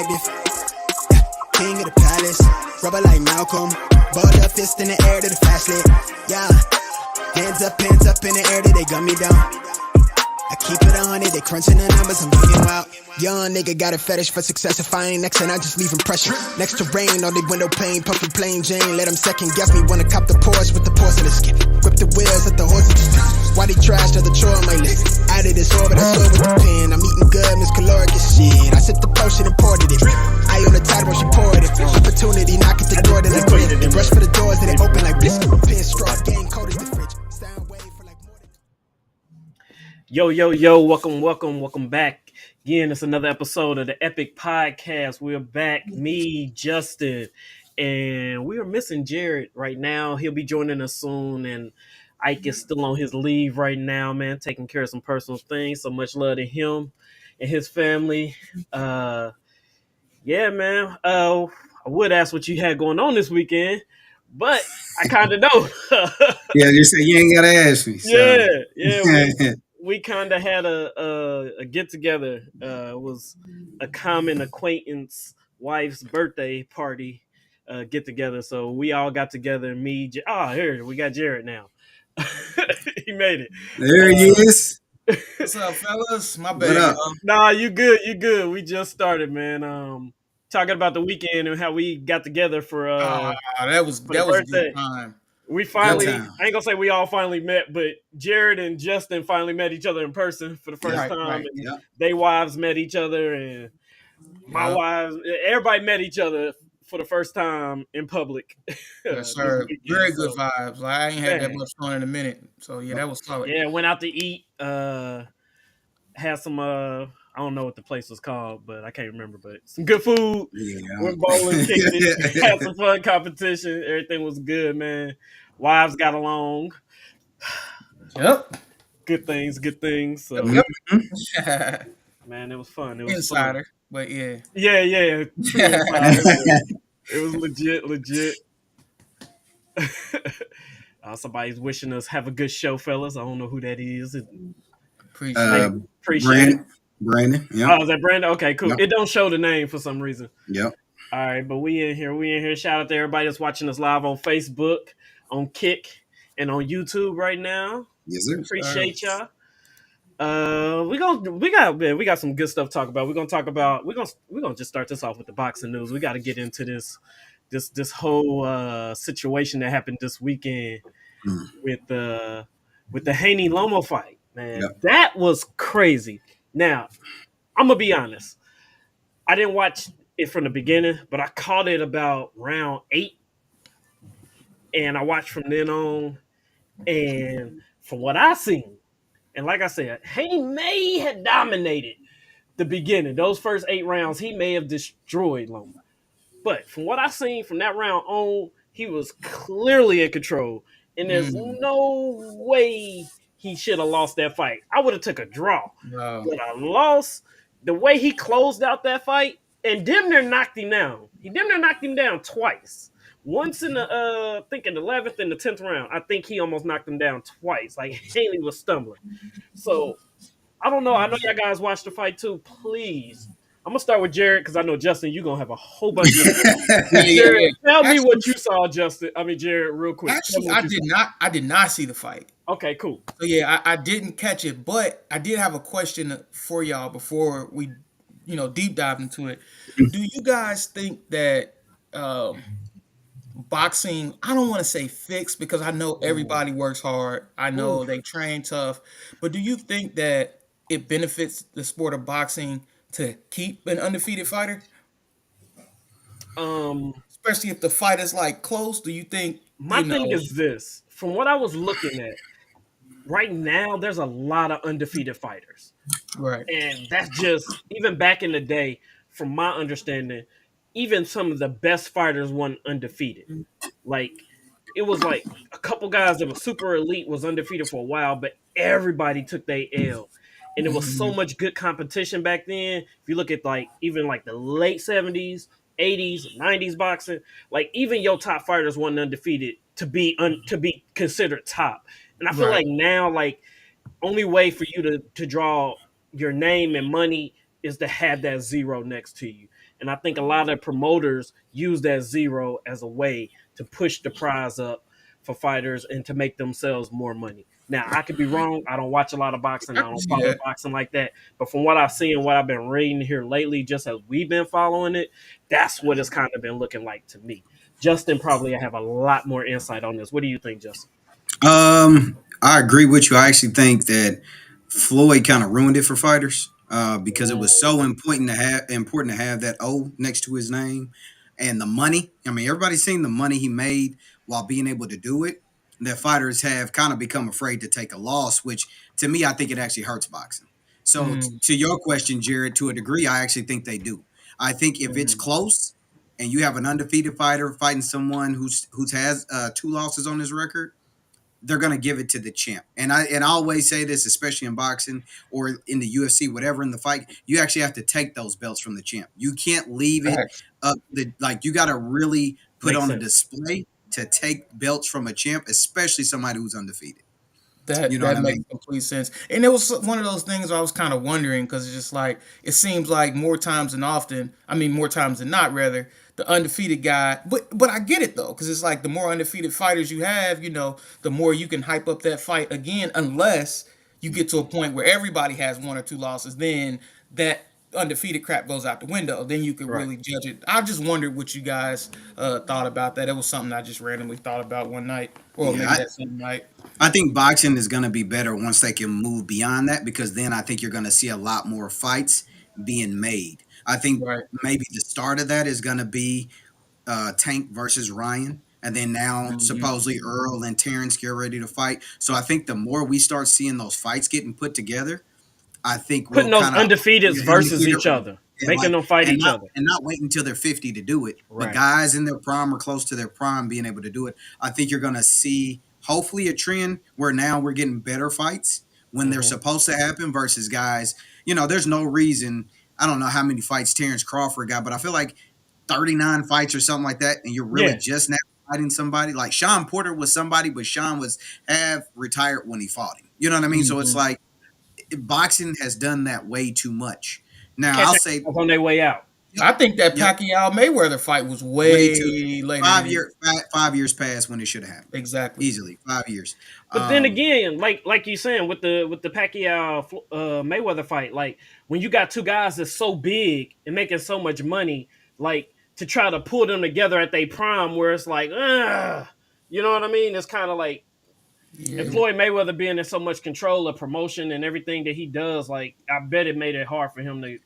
active. King of the palace, rubber like Malcolm. Balled up, fist in the air to the fast lit. Yeah, hands up in the air till they gun me down. I keep it 100, they crunching the numbers, I'm getting wild. Young nigga got a fetish for success. If I ain't next, then I just leave impression. Next to rain, on the window pane, puffin' plain Jane. Let them second guess me, wanna cop the Porsche with the porcelain skin. Grip the wheels, let the horses just spin. Why they trash to the chore on my list? Added this over, I saw with the pen. I'm eating good, Miss Caloric as shit. I sipped the potion and poured it. I on the tide when she poured it. Opportunity, knock at the door, then I quit. They rush for the doors, then they open like biscuit. Pin straw, game cold as the fridge. Sound wave for like more than... Yo, welcome back. Again, it's another episode of the E.P.I.C podcast. We're back, me, Justin, and we are missing Jared right now. He'll be joining us soon, and Ike is still on his leave right now, man, taking care of some personal things. So much love to him and his family. Yeah, man. I would ask what you had going on this weekend, but I kind of know. Yeah, you say you ain't gotta ask me. So. Yeah. We kind of had a get together. It was a common acquaintance wife's birthday party get together. So we all got together. Me, here we got Jared now. He made it. There he is. What's up, fellas? My bad. What up? Nah, you good. We just started, man. Talking about the weekend and how we got together for that was a good time. We finally, I ain't gonna say we all finally met, but Jared and Justin finally met each other in person for the first time. Right. And they wives met each other, and my wives, everybody met each other for the first time in public. Yes, sir. Very good vibes. Like, I ain't had that much fun in a minute. So, yeah, that was solid. Yeah, went out to eat, had some, I don't know what the place was called, but I can't remember, but some good food. Yeah. Went bowling, kicked it, had some fun competition. Everything was good, man. Wives got along. Yep. Good things. So, man, it was fun. It was Insider, fun. But yeah. Yeah. It was legit. Somebody's wishing us have a good show, fellas. I don't know who that is. Appreciate it. Brandon. Yeah. Oh, is that Brandon? Okay, cool. Yep. It don't show the name for some reason. Yep. All right, but we in here. Shout out to everybody that's watching us live on Facebook, on Kick, and on YouTube right now. Yes, sir. Appreciate y'all. We got some good stuff to talk about. We're gonna just start this off with the boxing news. We got to get into this whole situation that happened this weekend with the Haney Loma fight. Man, That was crazy. Now, I'm gonna be honest. I didn't watch it from the beginning, but I caught it about round 8, and I watched from then on. And from what I seen, and like I said, Haney may have dominated the beginning. Those first 8 rounds, he may have destroyed Loma. But from what I seen from that round on, he was clearly in control, and there's no way he should have lost that fight. I would have took a draw. No. But I lost. The way he closed out that fight and damn near knocked him down. He damn near knocked him down twice. Once in the I think in the 11th and the 10th round. I think he almost knocked him down twice. Like Haney was stumbling. So I don't know. I know y'all guys watched the fight too. Please. I'm gonna start with Jared because I know Justin, you're gonna have a whole bunch of Jared, tell me what you saw, Justin. I mean Jared, real quick. Actually, I did not see the fight. Okay, cool. So yeah, I didn't catch it, but I did have a question for y'all before we, deep dive into it. Do you guys think that boxing, I don't want to say fixed because I know everybody works hard. I know they train tough, but do you think that it benefits the sport of boxing to keep an undefeated fighter? Especially if the fight is like close, do you think? My thing is this: from what I was looking at, right now there's a lot of undefeated fighters, right? And that's just even back in the day, from my understanding, even some of the best fighters weren't undefeated. Like it was like a couple guys that were super elite was undefeated for a while, but everybody took their L. And there was so much good competition back then. If you look at even the late 70s, 80s, 90s boxing, like even your top fighters weren't undefeated to be considered top. And I feel like now, only way for you to draw your name and money is to have that zero next to you. And I think a lot of promoters use that zero as a way to push the prize up for fighters and to make themselves more money. Now, I could be wrong. I don't watch a lot of boxing. I I can don't see follow that. boxing like that. But from what I've seen and what I've been reading here lately, just as we've been following it, that's what it's kind of been looking like to me. Justin probably have a lot more insight on this. What do you think, Justin? I agree with you. I actually think that Floyd kind of ruined it for fighters because it was so important to have that O next to his name and the money. I mean, everybody's seen the money he made while being able to do it. That fighters have kind of become afraid to take a loss, which to me, I think it actually hurts boxing. So, Mm, to your question, Jared, to a degree, I actually think they do. I think if it's mm, close and you have an undefeated fighter fighting someone who's has two losses on his record, they're going to give it to the champ. And I always say this, especially in boxing or in the UFC, whatever in the fight, you actually have to take those belts from the champ. You can't leave it facts. up. Like you got to really put Makes on a sense. display to take belts from a champ, especially somebody who's undefeated. You That know what that I makes mean? complete sense. And it was one of those things where I was kind of wondering because it's just like it seems like more times than often, I mean more times than not rather, the undefeated guy. But I get it though because it's like the more undefeated fighters you have, the more you can hype up that fight again unless you get to a point where everybody has one or two losses, then that undefeated crap goes out the window. Then you could Right. really judge it. I just wondered what you guys thought about that. It was something I just randomly thought about one night, or Yeah, maybe that same night. I think boxing is going to be better once they can move beyond that because then I think you're going to see a lot more fights being made. I think Right. maybe the start of that is going to be Tank versus Ryan. And then now Mhm. supposedly Earl and Terrence get ready to fight. So I think the more we start seeing those fights getting put together, I think we'll Putting those kind of undefeateds versus undefeated each other, and making them fight each other. not wait until they're 50 to do it. The Right. guys in their prime or close to their prime being able to do it. I think you're gonna see hopefully a trend where now we're getting better fights when they're Hmm. supposed to happen versus guys. There's no reason. I don't know how many fights Terrence Crawford got, but I feel like 39 fights or something like that, and you're really Yeah. just now fighting somebody. Like Sean Porter was somebody, but Sean was half retired when he fought him. You know what I mean? So it's Mhm. like boxing has done that way too much. Now Catch I'll up say, on their way out. yep, I think that yep, Pacquiao Mayweather fight was way too way later than it. 5 years past when it should have happened. Exactly. Easily 5 years. But then Um, again, like you saying with the Pacquiao Mayweather fight, like when you got two guys that's so big and making so much money, like to try to pull them together at their prime, where it's like, you know what I mean? It's kind of like, and Yeah. Floyd Mayweather being in so much control of promotion and everything that he does, like I bet it made it hard for him to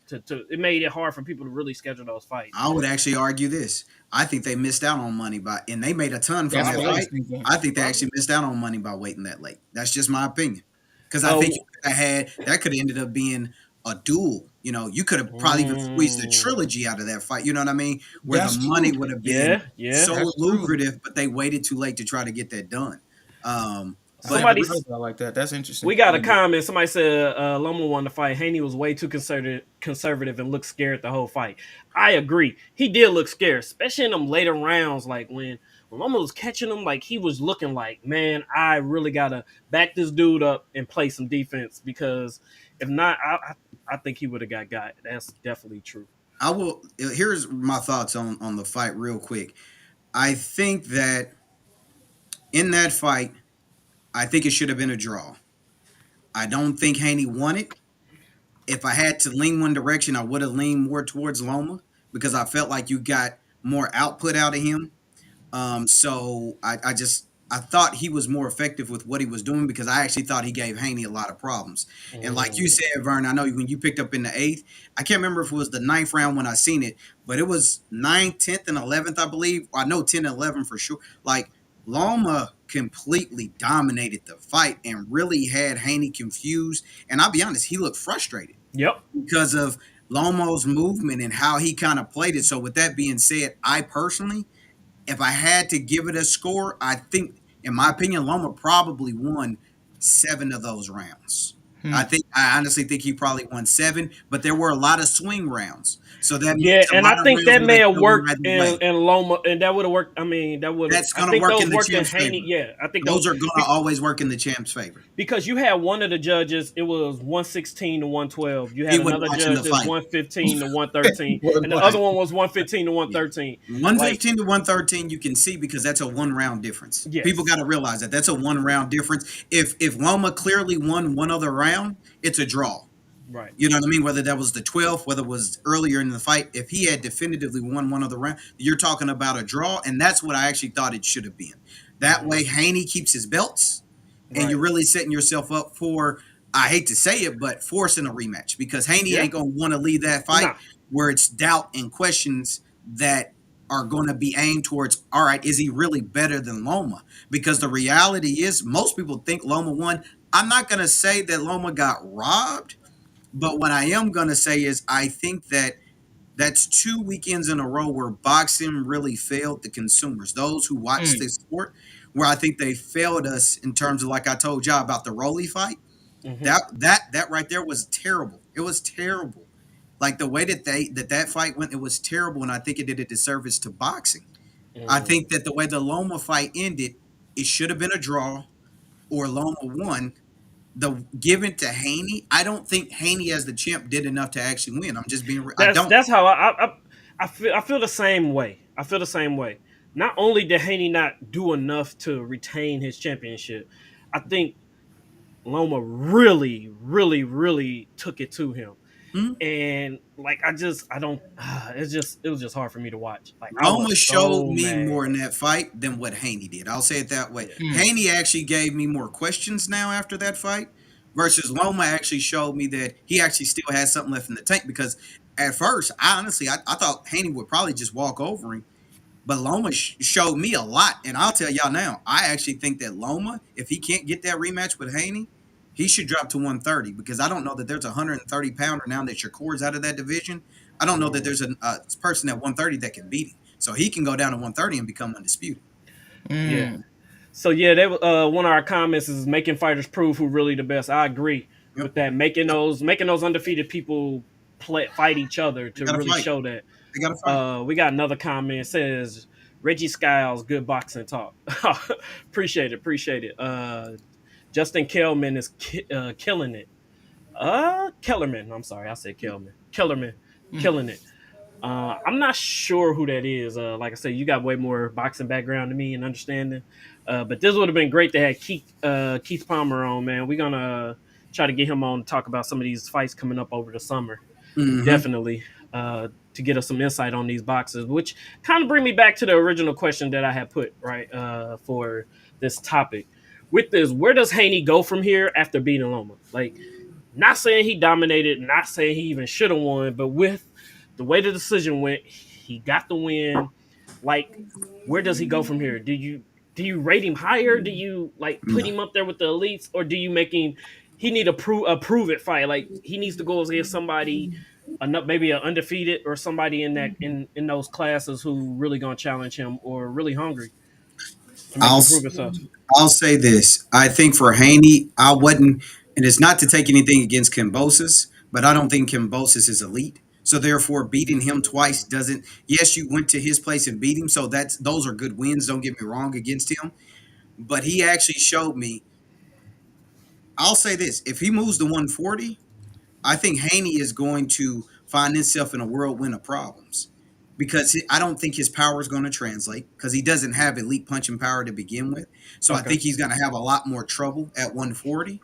it made it hard for people to really schedule those fights. I would actually argue this. I think they missed out on money and they made a ton from That's that what I Probably, was fight. thinking. I think they probably. actually missed out on money by waiting that late. That's just my opinion. Because I think you Oh, could have had that could have ended up being a duel. You could have probably even squeezed a mm, trilogy out of that fight. You know what I mean? Where the That's money true. would have been yeah, yeah. so That's true. lucrative, but they waited too late to try to get that done. I But never Somebody thought about it like that. That's interesting. We got a comment. Somebody said Loma won the fight. Haney was way too conservative and looked scared the whole fight. I agree. He did look scared, especially in them later rounds. Like when Loma was catching him, like he was looking like, man, I really gotta back this dude up and play some defense because if not, I think he would have got. That's definitely true. I will. Here's my thoughts on the fight, real quick. I think that in that fight, I think it should have been a draw. I don't think Haney won it. If I had to lean one direction, I would have leaned more towards Loma because I felt like you got more output out of him. So I thought he was more effective with what he was doing because I actually thought he gave Haney a lot of problems. And like you Mm, said, Vern, I know when you picked up in the eighth, I can't remember if it was the ninth round when I seen it, but it was ninth, 10th, and 11th, I believe. I know 10 and 11 for sure. Like Loma completely dominated the fight and really had Haney confused. And I'll be honest, he looked frustrated yep. because of Lomo's movement and how he kind of played it. So with that being said, I personally, if I had to give it a score, I think, in my opinion, Loma probably won 7 of those rounds. I honestly think he probably won 7, but there were a lot of swing rounds. So that Yeah, means a and I lot of think rounds that where may they have could have went worked either way. in Loma, and that would have worked. I mean, that would have. That's I going to think work those in the worked in champ's Haney. favor. Yeah, I think those Those are going to always work in the champ's favor. because you had one of the judges. It was 116 to 112. You He had wasn't another watching judge the that's fight. 115 to 113, and the other Right. one was 115 to Yeah. 113. Like, 115 to 113, you can see because that's a 1 round difference. People got yes, to realize that that's a 1 round difference. If Loma clearly won one other round, it's a draw. right. You know what I mean? Whether that was the 12th, whether it was earlier in the fight, if he had definitively won one other round, you're talking about a draw, and that's what I actually thought it should have been. That Hmm. way, Haney keeps his belts, and you're Right. really setting yourself up for, I hate to say it, but forcing a rematch because Haney Yeah. ain't going to want to leave that fight Nah. where it's doubt and questions that are going to be aimed towards, all right, is he really better than Loma? Because the reality is, most people think Loma won. I'm not going to say that Loma got robbed, but what I am going to say is I think that that's 2 weekends in a row where boxing really failed the consumers, those who watch Mm. this sport, where I think they failed us in terms of, like I told y'all about the Rolly fight. Hmm. That right there was terrible. It was terrible. Like the way that that fight went, it was terrible, and I think it did a disservice to boxing. I think that the way the Loma fight ended, it should have been a draw or Loma won. The given to Haney, I don't think Haney as the champ did enough to actually win. I'm just being, I don't. That's how I feel the same way. I feel the same way. Not only did Haney not do enough to retain his championship, I think Loma really, really, really took it to him. Hmm? And like I don't it was just hard for me to watch. Like I was Loma showed so me mad. more in that fight than what Haney did. I'll say it that way. Yeah. Mm. Haney actually gave me more questions now after that fight, versus Loma actually showed me that he actually still has something left in the tank. Because at first, I honestly, I thought Haney would probably just walk over him, but Loma showed me a lot, and I'll tell y'all now, I actually think that Loma, if he can't get that rematch with Haney, he should drop to 130 because I don't know that there's a 130 pounder now that Shakur's out of that division. I don't know that there's a person at 130 that can beat him. So he can go down to 130 and become undisputed. Yeah. Mm. So yeah, one of our comments is making fighters prove who really the best. I agree Yep. with that. Making those undefeated people fight each other They to got to really fight. show that. They got to fight. We got another comment. It says Reggie Skiles, good boxing talk. Appreciate it, appreciate it. Justin Kelman is killing it. Kellerman. I'm sorry, I said Kelman. Kellerman, Mm. killing it. I'm not sure who that is. Like I said, you got way more boxing background than me and understanding. But this would have been great to have Keith Palmer on, man. We're gonna try to get him on to talk about some of these fights coming up over the summer. Mm-hmm. Definitely. To get us some insight on these boxes, which kind of bring me back to the original question that I had put right for this topic. With this, where does Haney go from here after beating Loma? Like, not saying he dominated, not saying he even should have won, but with the way the decision went, he got the win. Like, where does he go from here? Do you rate him higher? Do you like put No. him up there with the elites, or do you make him? He need a prove it fight. Like he needs to go against somebody, maybe an undefeated or somebody in that in those classes who really gonna challenge him or really hungry to make I'll him prove himself. I'll say this. I think for Haney, I wouldn't, and it's not to take anything against Kimbosis, but I don't think Kimbosis is elite. So therefore, beating him twice doesn't. Yes, you went to his place and beat him, so those are good wins. Don't get me wrong against him, but he actually showed me. I'll say this: if he moves to 140, I think Haney is going to find himself in a whirlwind of problems because I don't think his power is going to translate because he doesn't have elite punching power to begin with. So I Okay. think he's going to have a lot more trouble at 140.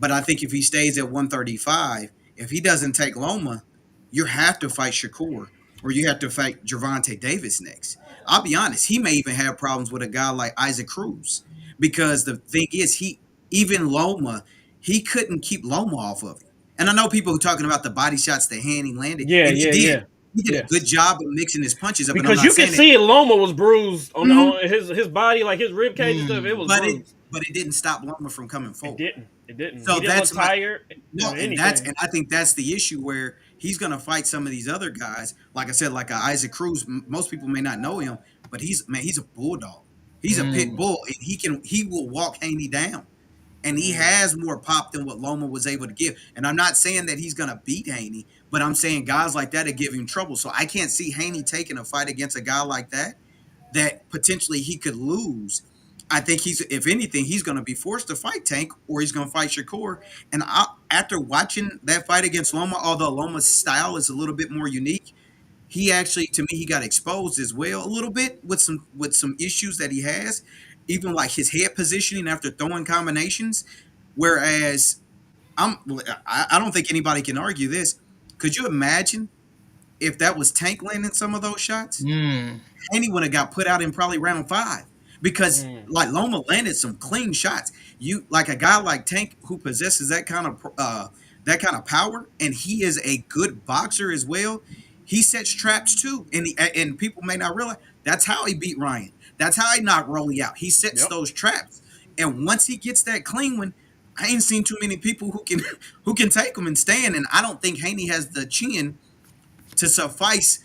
But I think if he stays at 135, if he doesn't take Loma, you have to fight Shakur or you have to fight Gervonta Davis next. I'll be honest, he may even have problems with a guy like Isaac Cruz because the thing is, even Loma, he couldn't keep Loma off of him. And I know people are talking about the body shots that Haney landed, Yeah, and he yeah, did. yeah, He did a yeah. good job of mixing his punches up, and I'm Because not you can saying it. see Loma was bruised Mhm. on his body, like his rib cage and stuff. It Mm. was But it bruised. but it didn't stop Loma from coming It forward. didn't. It didn't. He So didn't look that's my tired no, or and anything. I think that's the issue where he's going to fight some of these other guys. Like I said, like Isaac Cruz. Most people may not know him, but he's a bulldog. He's a pit Mm. bull, and he will walk Haney down. and he has more pop than what Loma was able to give. And I'm not saying that he's going to beat Haney, but I'm saying guys like that are giving him trouble. So I can't see Haney taking a fight against a guy like that potentially he could lose. I think if anything, he's going to be forced to fight Tank or he's going to fight Shakur. And after watching that fight against Loma, although Loma's style is a little bit more unique, he actually, to me, he got exposed as well a little bit with some issues that he has, even like his head positioning after throwing combinations. Whereas I'm, I don't think anybody can argue this. Could you imagine if that was Tank landing some of those shots? Mm. Haney would have got put out in probably round 5 because Mm. like Loma landed some clean shots. You like a guy like Tank who possesses that kind of power, and he is a good boxer as well. He sets traps too, and people may not realize that's how he beat Ryan. That's how he knocked Rolly out. He sets Yep. those traps, and once he gets that clean one, I ain't seen too many people who can who can take him and stand. And I don't think Haney has the chin to suffice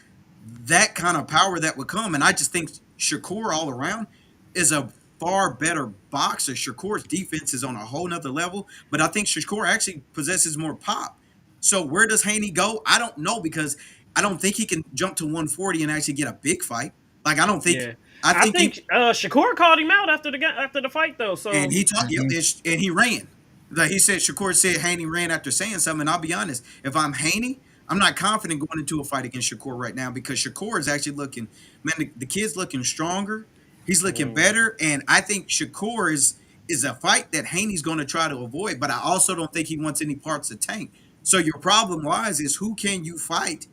that kind of power that would come. And I just think Shakur all around is a far better boxer. Shakur's defense is on a whole nother level, but I think Shakur actually possesses more pop. So where does Haney go? I don't know because I don't think he can jump to 140 and actually get a big fight. Like I don't think Yeah, I I think he think Shakur called him out after the fight though. and So he talked, yep, Mhm. and he ran. Like he said, Shakur said Haney ran after saying something. And I'll be honest, if I'm Haney, I'm not confident going into a fight against Shakur right now because Shakur is actually looking, man, the kid's looking stronger. He's looking mm, better, and I think Shakur is a fight that Haney's going to try to avoid. But I also don't think he wants any parts of Tank. So your problem lies is who can you fight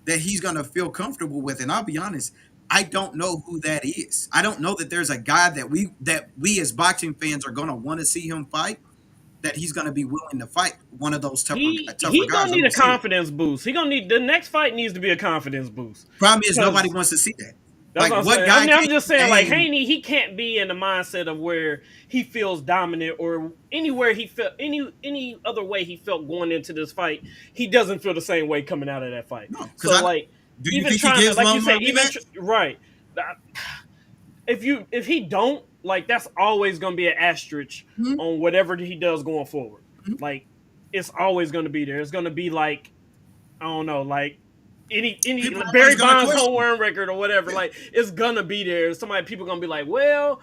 that he's going to feel comfortable with? And I'll be honest, I don't know who that is. I don't know that there's a guy that we as boxing fans are going to want to see him fight. That he's going to be willing to fight one of those tougher he guys. gonna I need a don't see it. confidence boost. He gonna need the next fight needs to be a confidence boost Problem is nobody because wants to see that. that's Like what I'm what saying. guy I'm can just you saying, like name? Haney, he can't be in the mindset of where he feels dominant or anywhere he felt any other way he felt going into this fight. He doesn't feel the same way coming out of that fight. No, because So I like do you even think he trying to, gives like you Loma said, a rematch? right. If he don't like, that's always gonna be an asterisk Hmm. on whatever he does going forward. Like it's always gonna be there. It's gonna be like I don't know, like any People are always Barry going to Bonds home question. run record or whatever. Yeah. Like it's gonna be there. Somebody people gonna be like, well,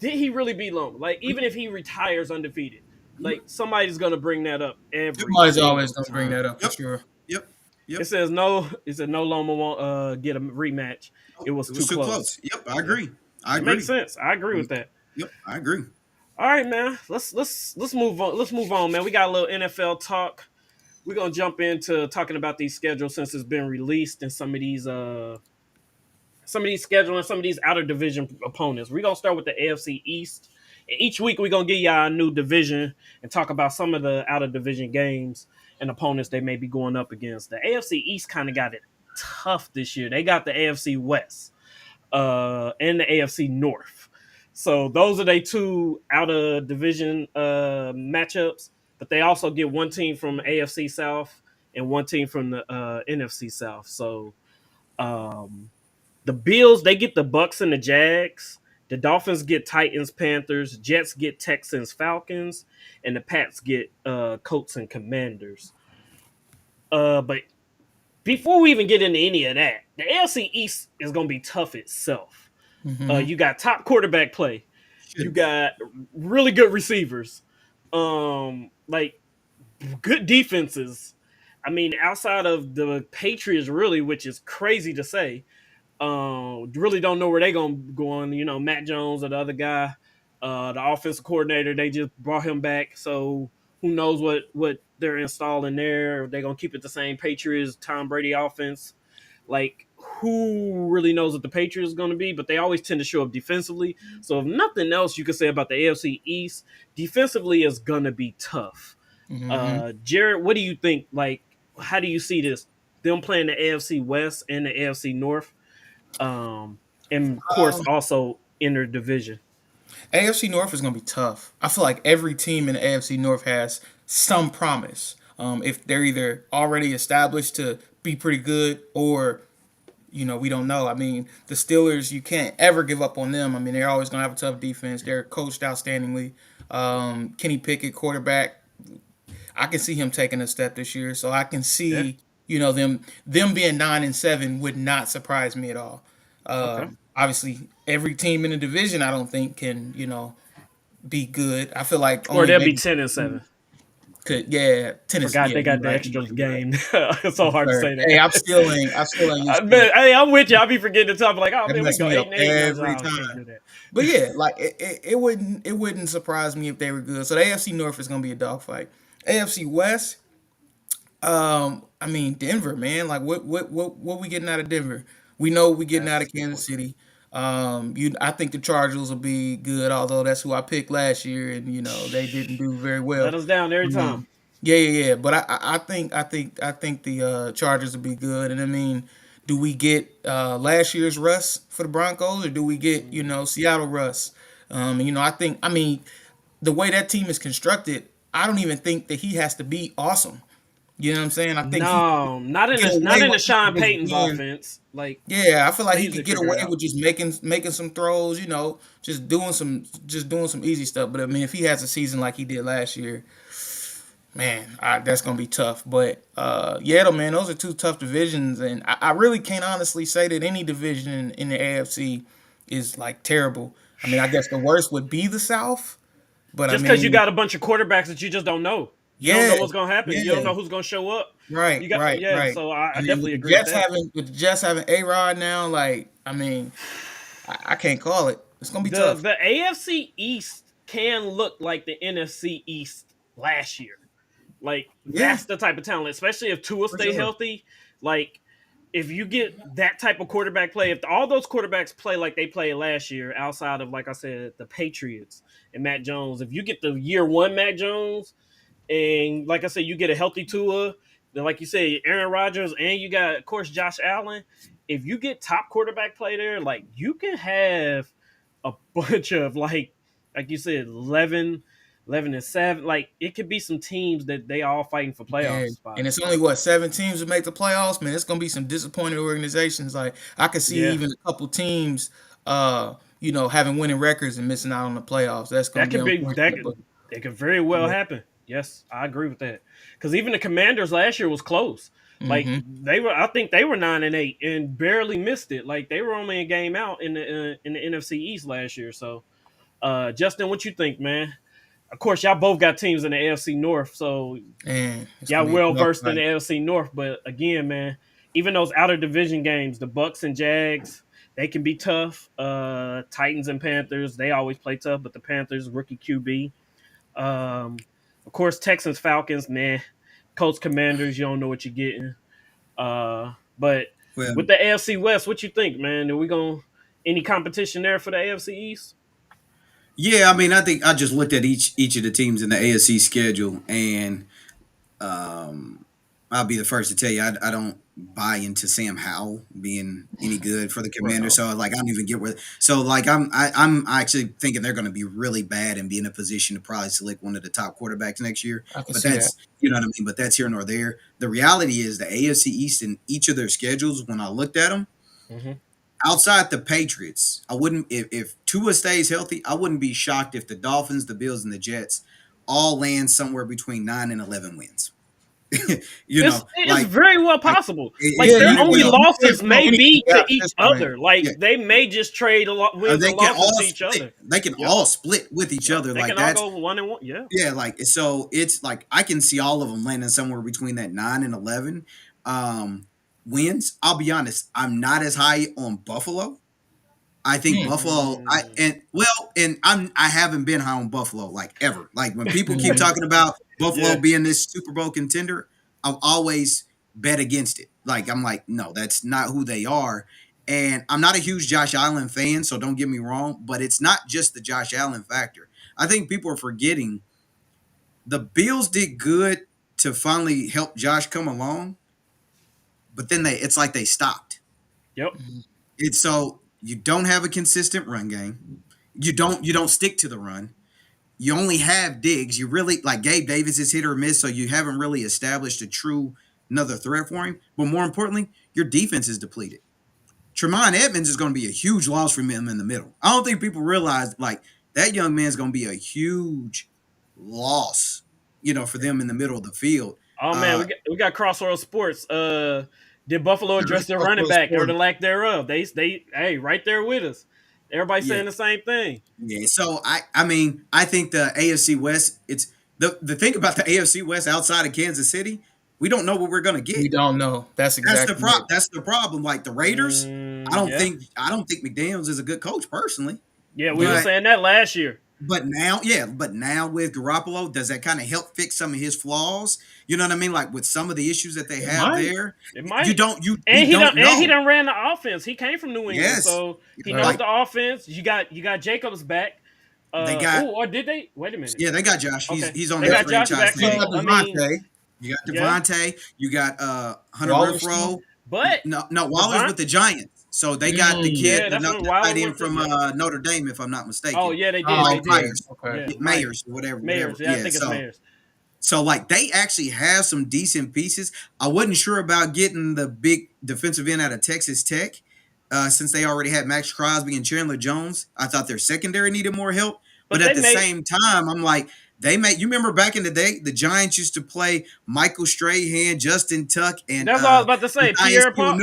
did he really beat Loma? Like even if he retires undefeated, like somebody's gonna bring that up every Somebody's always single gonna bring time. that up for Yep. sure. Yep. It Yep. says no. It said no Loma won't get a rematch. It Nope. was It too was too close. close. Yep. I Yeah, agree. I it makes agree. sense. I agree with that. Yep. I agree. All right, man. Let's move on. Let's move on, man. We got a little NFL talk. We're gonna jump into talking about these schedules since it's been released and some of these scheduling, some of these outer division opponents. We're gonna start with the AFC East. And each week we're gonna give y'all a new division and talk about some of the outer division games and opponents they may be going up against. The AFC East kind of got it tough this year. They got the AFC West and the AFC North. So those are they two out of division matchups, but they also get one team from AFC South and one team from the NFC South. So um, the Bills they get the Bucks and the Jags. The Dolphins get Titans, Panthers. Jets get Texans, Falcons, and the Pats get Colts and Commanders. But before we even get into any of that, the AFC East is going to be tough itself. Hmm. You got top quarterback play. You Should be. got really good receivers. Like good defenses. I mean, outside of the Patriots, really, which is crazy to say, really don't know where they're gonna go on. You know, Matt Jones or the other guy, the offensive coordinator, they just brought him back. So who knows what they're installing there? They're gonna keep it the same Patriots, Tom Brady offense. Like who really knows what the Patriots are going to be, but they always tend to show up defensively. So if nothing else you can say about the AFC East, defensively is going to be tough. Hmm. Jared, what do you think? Like, how do you see this? Them playing the AFC West and the AFC North, and of course also inner division. AFC North is gonna be tough. I feel like every team in the AFC North has some promise. If they're either already established to be pretty good or we don't know. I mean, the Steelers, you can't ever give up on them. I mean, they're always going to have a tough defense. They're coached outstandingly. Kenny Pickett, quarterback, I can see him taking a step this year. So I can Yeah. see, them being 9-7 would not surprise me at all. Okay. Obviously, every team in the division, I don't think can be good. I feel like Or only they'll be maybe 10-7. could, yeah, tennis. Forgot Yeah, they you're got the right. extra You're right. game. It's so Yes, hard to sir. say Hey, that. I'm still ain't used to it. But hey, I'm with you. I'll be forgetting the top. Like, oh That man, we messed go me eight up and eight. And I was like, every oh, I can't time. do that. But yeah, like it wouldn't surprise me if they were good. So the AFC North is gonna be a dogfight. AFC West, I mean Denver, man. Like what we getting out of Denver? We know we getting out That's of a good Kansas point. City. I think the Chargers will be good, although that's who I picked last year, and they didn't do very Let well. us down every time. Yeah, yeah, yeah. But I think the Chargers will be good. And I mean, do we get last year's Russ for the Broncos, or do we get Seattle Russ? I mean, the way that team is constructed, I don't even think that he has to be awesome. You know what I'm saying? I think he could No, not in get the away with Sean just Payton's being. offense. Like, Yeah, I feel like he'll he usually could get figure away it out. with just making some throws. Just doing some easy stuff. But I mean, if he has a season like he did last year, man, that's gonna be tough. But yeah, though, man, those are two tough divisions, and I really can't honestly say that any division in the AFC is like terrible. I mean, I guess the worst would be the South, but I Just because you mean, got a bunch of quarterbacks that you just don't know. You don't yeah, know what's gonna happen. You don't yeah, know who's gonna show up. right, You got right, yeah. right. So I And then with definitely the agree with Jets that. having A Rod now, like, I mean, I can't call it. It's gonna be tough. The AFC East can look like the NFC East last year. Like Yeah, that's the type of talent, especially if Tua for stay sure. healthy. Like if you get that type of quarterback play, if all those quarterbacks play like they played last year, outside of like I said, the Patriots and Matt Jones, if you get the year one Matt Jones, and like I said, you get a healthy Tua, then like you say, Aaron Rodgers, and you got of course Josh Allen. If you get top quarterback play there, like you can have a bunch of like you said, 11 and 7. Like it could be some teams that they all fighting for Yeah, playoff and spots. it's only what 7 teams to make the playoffs, man. It's gonna be some disappointed organizations. Like I could see Yeah, even a couple teams, having winning records and missing out on the playoffs. That's gonna that be could be unfortunate. But it could very well yeah, happen. Yes, I agree with that. Because even the Commanders last year was close. Like hmm they were, I think they were 9 and 8 and barely missed it. Like they were only a game out in the NFC East last year. So, Justin, what you think, man? Of course, y'all both got teams in the AFC North, so and it's y'all gonna be a well tough versed in the fight. AFC North. But again, man, even those outer division games, the Bucks and Jags, they can be tough. Titans and Panthers, they always play tough, but the Panthers rookie QB. Of course, Texans Falcons, nah. Colts Commanders, you don't know what you're getting. But Well, with the AFC West, what you think, man? Are we going any competition there for the AFC East? yeah, I mean, I think I just looked at each of the teams in the AFC schedule, and I'll be the first to tell you I don't buy into Sam Howell being any good for the Commanders. Well, So like I don't even get where. So like I'm actually thinking they're going to be really bad and be in a position to probably select one of the top quarterbacks next year. I can But see that. that's you know what I mean. But that's here nor there. The reality is the AFC East in each of their schedules. When I looked at them, Mm-hmm. outside the Patriots, I wouldn't if Tua stays healthy. I wouldn't be shocked if the Dolphins, the Bills, and the Jets all land somewhere between 9 and 11 wins. It's Like very well like possible. Like Yeah, their very you only well. you can't losses throw may be anything to out at each this point. other. Yeah, Like they may just trade wins they and can losses all to each split. other. They can Yep, all split with each yep. other. They Like can all that's go 1-1. Yeah, yeah. Like so, it's like I can see all of them landing somewhere between that 9 and 11 um, wins. I'll be honest. I'm not as high on Buffalo. I think Hmm. Buffalo. mm, I haven't been high on Buffalo like ever. Like when people keep Mhm. talking about Buffalo yeah. being this Super Bowl contender, I've always bet against it. Like I'm like, no, that's not who they are. And I'm not a huge Josh Allen fan, so don't get me wrong. But it's not just the Josh Allen factor. I think people are forgetting the Bills did good to finally help Josh come along, but then it's like they stopped. Yep. It's so you don't have a consistent run game. You don't stick to the run. You only have Diggs. You really like Gabe Davis is hit or miss, so you haven't really established a true another threat for him. But more importantly, your defense is depleted. Tremont Edmonds is going to be a huge loss for him in the middle. I don't think people realize like that young man's going to be a huge loss, for them in the middle of the field. Oh man, we got Crossroads Sports. Did Buffalo address their running back or the lack thereof? They hey right there with us. Everybody Yeah, saying the same thing. yeah. So I think the AFC West. It's the thing about the AFC West outside of Kansas City. We don't know what we're going to get. We don't know. That's exactly it. That's the problem. Like the Raiders, Yeah. I don't think McDaniels is a good coach personally. Yeah, we were saying that last year. But now with Garoppolo, does that kind of help fix some of his flaws? You know what I mean? Like with some of the issues that they have there. It might. You don't know. And he done ran the offense. He came from New England, so he knows the offense. You got Jacobs back. They got. Or did they? Wait a minute. Yeah, they got Josh. Okay. He's on they their got Josh franchise back. tag. So, I mean, You got Devontae. You got Hunter Renfrow. But no, Waller's with the Giants. So they got the kid, Yeah, the tight end from Notre Dame, if I'm not mistaken. Oh yeah, they did. Myers. Okay. Mayers or whatever. Mayers. Yeah, I think it's Mayers. So like they actually have some decent pieces. I wasn't sure about getting the big defensive end out of Texas Tech, since they already had Max Crosby and Chandler Jones. I thought their secondary needed more help. But at the same time, I'm like, you remember back in the day, the Giants used to play Michael Strahan, Justin Tuck, and that's what I was about to say. Pierre Paul.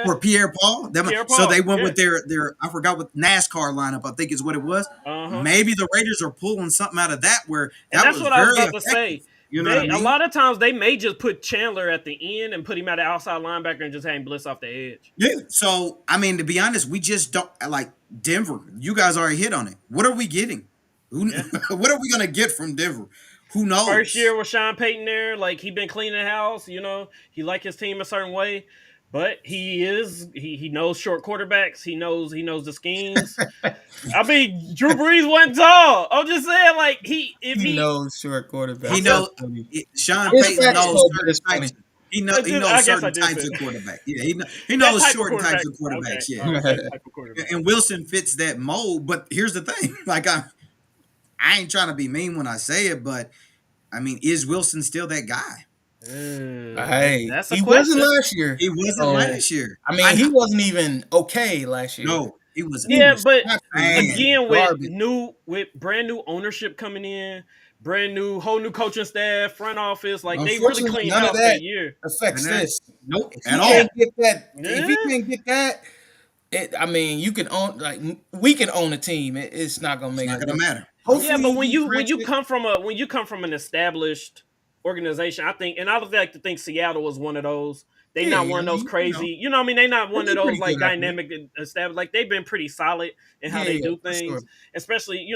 Or Pierre Paul. Pierre Paul. So they went with their I forgot what NASCAR lineup, I think is what it was. Maybe the Raiders are pulling something out of that where that that's was what very I was about effective. to say. You know what I mean? A lot of times they may just put Chandler at the end and put him at the outside linebacker and just hang Bliss off the edge. Yeah. So I mean, to be honest, we just don't like Denver. You guys already hit on it. What are we getting? What are we gonna get from Denver? Who knows? First year with Sean Payton there, like he been cleaning the house. He like his team a certain way. But he knows short quarterbacks. He knows the schemes. I mean, Drew Brees wasn't tall. I'm just saying, like he knows short quarterbacks. He knows Sean Payton knows certain types. He knows certain types of quarterback. Yeah, he knows certain types of quarterbacks. Okay. Yeah, and Wilson fits that mold. But here's the thing: like I ain't trying to be mean when I say it, but I mean, is Wilson still that guy? Hey, that's he wasn't last year. He wasn't last year. I mean, he wasn't even okay last year. No, he was. Yeah, but man, again, with brand new ownership coming in, whole new coaching staff, front office, like they really cleaned out that year. Affects this. Nope, at all. If he can't get that, I mean, you can own we can own a team. It's not gonna make. It's not gonna matter. Hopefully, yeah, but when you come from an established organization, I think, and I would like to think Seattle was one of those. They not one of those crazy, you know what I mean? They not one of those like dynamic established. Like they've been pretty solid in how they do things, especially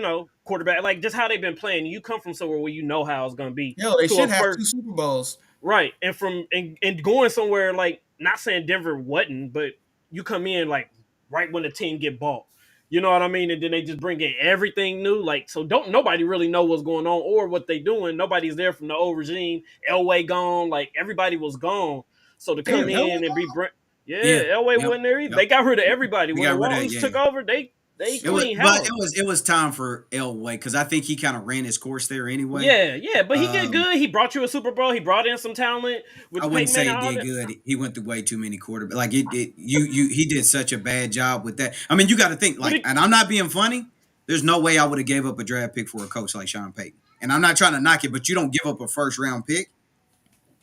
quarterback. Like just how they've been playing. You come from somewhere where you know how it's going to be. They should have 2 Super Bowls, right? And going somewhere like not saying Denver wasn't, but you come in like right when the team get bought. You know what I mean? And then they just bring in everything new. Like, so nobody really know what's going on or what they doing. Nobody's there from the old regime. Elway gone. Like, everybody was gone. So to come in and be Elway wasn't there either. They got rid of everybody. When the Waltons took over, they clean house. But it was time for Elway because I think he kind of ran his course there anyway. Yeah, but he did good. He brought you a Super Bowl. He brought in some talent. I wouldn't say he did good. He went through way too many quarterbacks. Like he did such a bad job with that. I mean, you got to think and I'm not being funny. There's no way I would have gave up a draft pick for a coach like Sean Payton. And I'm not trying to knock it, but you don't give up a first round pick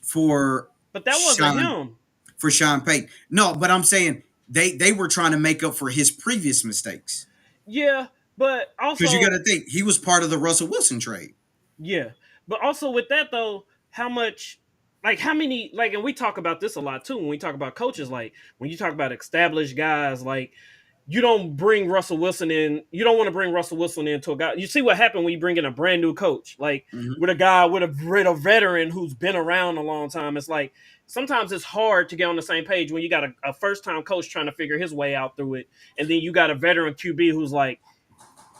for. But that wasn't him. For Sean Payton. No, but I'm saying they were trying to make up for his previous mistakes. Yeah, but also because you got to think he was part of the Russell Wilson trade. Yeah, but also with that though, how many, and we talk about this a lot too when we talk about coaches. Like when you talk about established guys, like you don't bring Russell Wilson in. You don't want to bring Russell Wilson into a guy. You see what happened when you bring in a brand new coach, like with a guy with a veteran who's been around a long time. It's like sometimes it's hard to get on the same page when you got a first time coach trying to figure his way out through it, and then you got a veteran QB who's like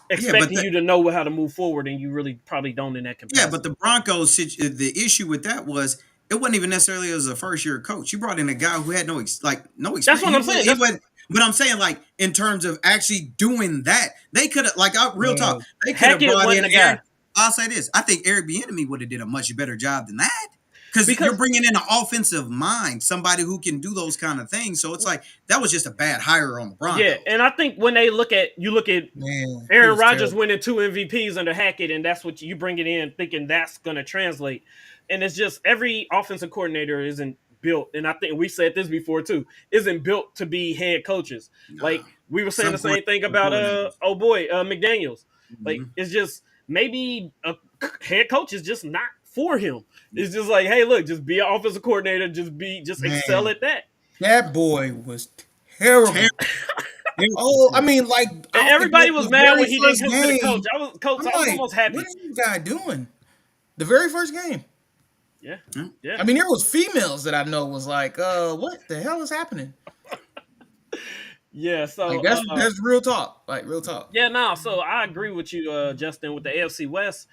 expecting you to know how to move forward, and you really probably don't in that capacity. Yeah, but the Broncos, the issue with that was it wasn't even necessarily as a first year coach. You brought in a guy who had no experience. That's what I'm saying. But I'm saying, like, in terms of actually doing that, they could have, real talk, they could have brought in Eric. I'll say this. I think Eric Bieniemy would have did a much better job than that. because you're because bringing in an offensive mind, somebody who can do those kind of things. So it's like that was just a bad hire on the yeah, Broncos. and I think when they look at you look at Man, he Aaron was Rodgers terrible. winning 2 MVPs under Hackett, and that's what you bring it in thinking that's going to translate. And it's just every offensive coordinator isn't built, and I think we said this before too, isn't built to be head coaches. Nah, Like we were saying some the same thing about coordinators. oh boy, McDaniels. Like Mhm. it's just maybe a head coach is just not for him. It's just like, hey, look, just be an offensive coordinator, just excel Man, at that. that boy was terrible. Oh, I mean, like And everybody was the mad very when he didn't first come to the coach. game, Coach. I'm I was like, almost what happy. is this guy doing? The very first game. Yeah, Hmm. yeah. I mean, there was females that I know was like, what the hell is happening? Yeah, Like so that's real talk. Like real talk. yeah, no, so I agree with you, Justin, with the AFC West.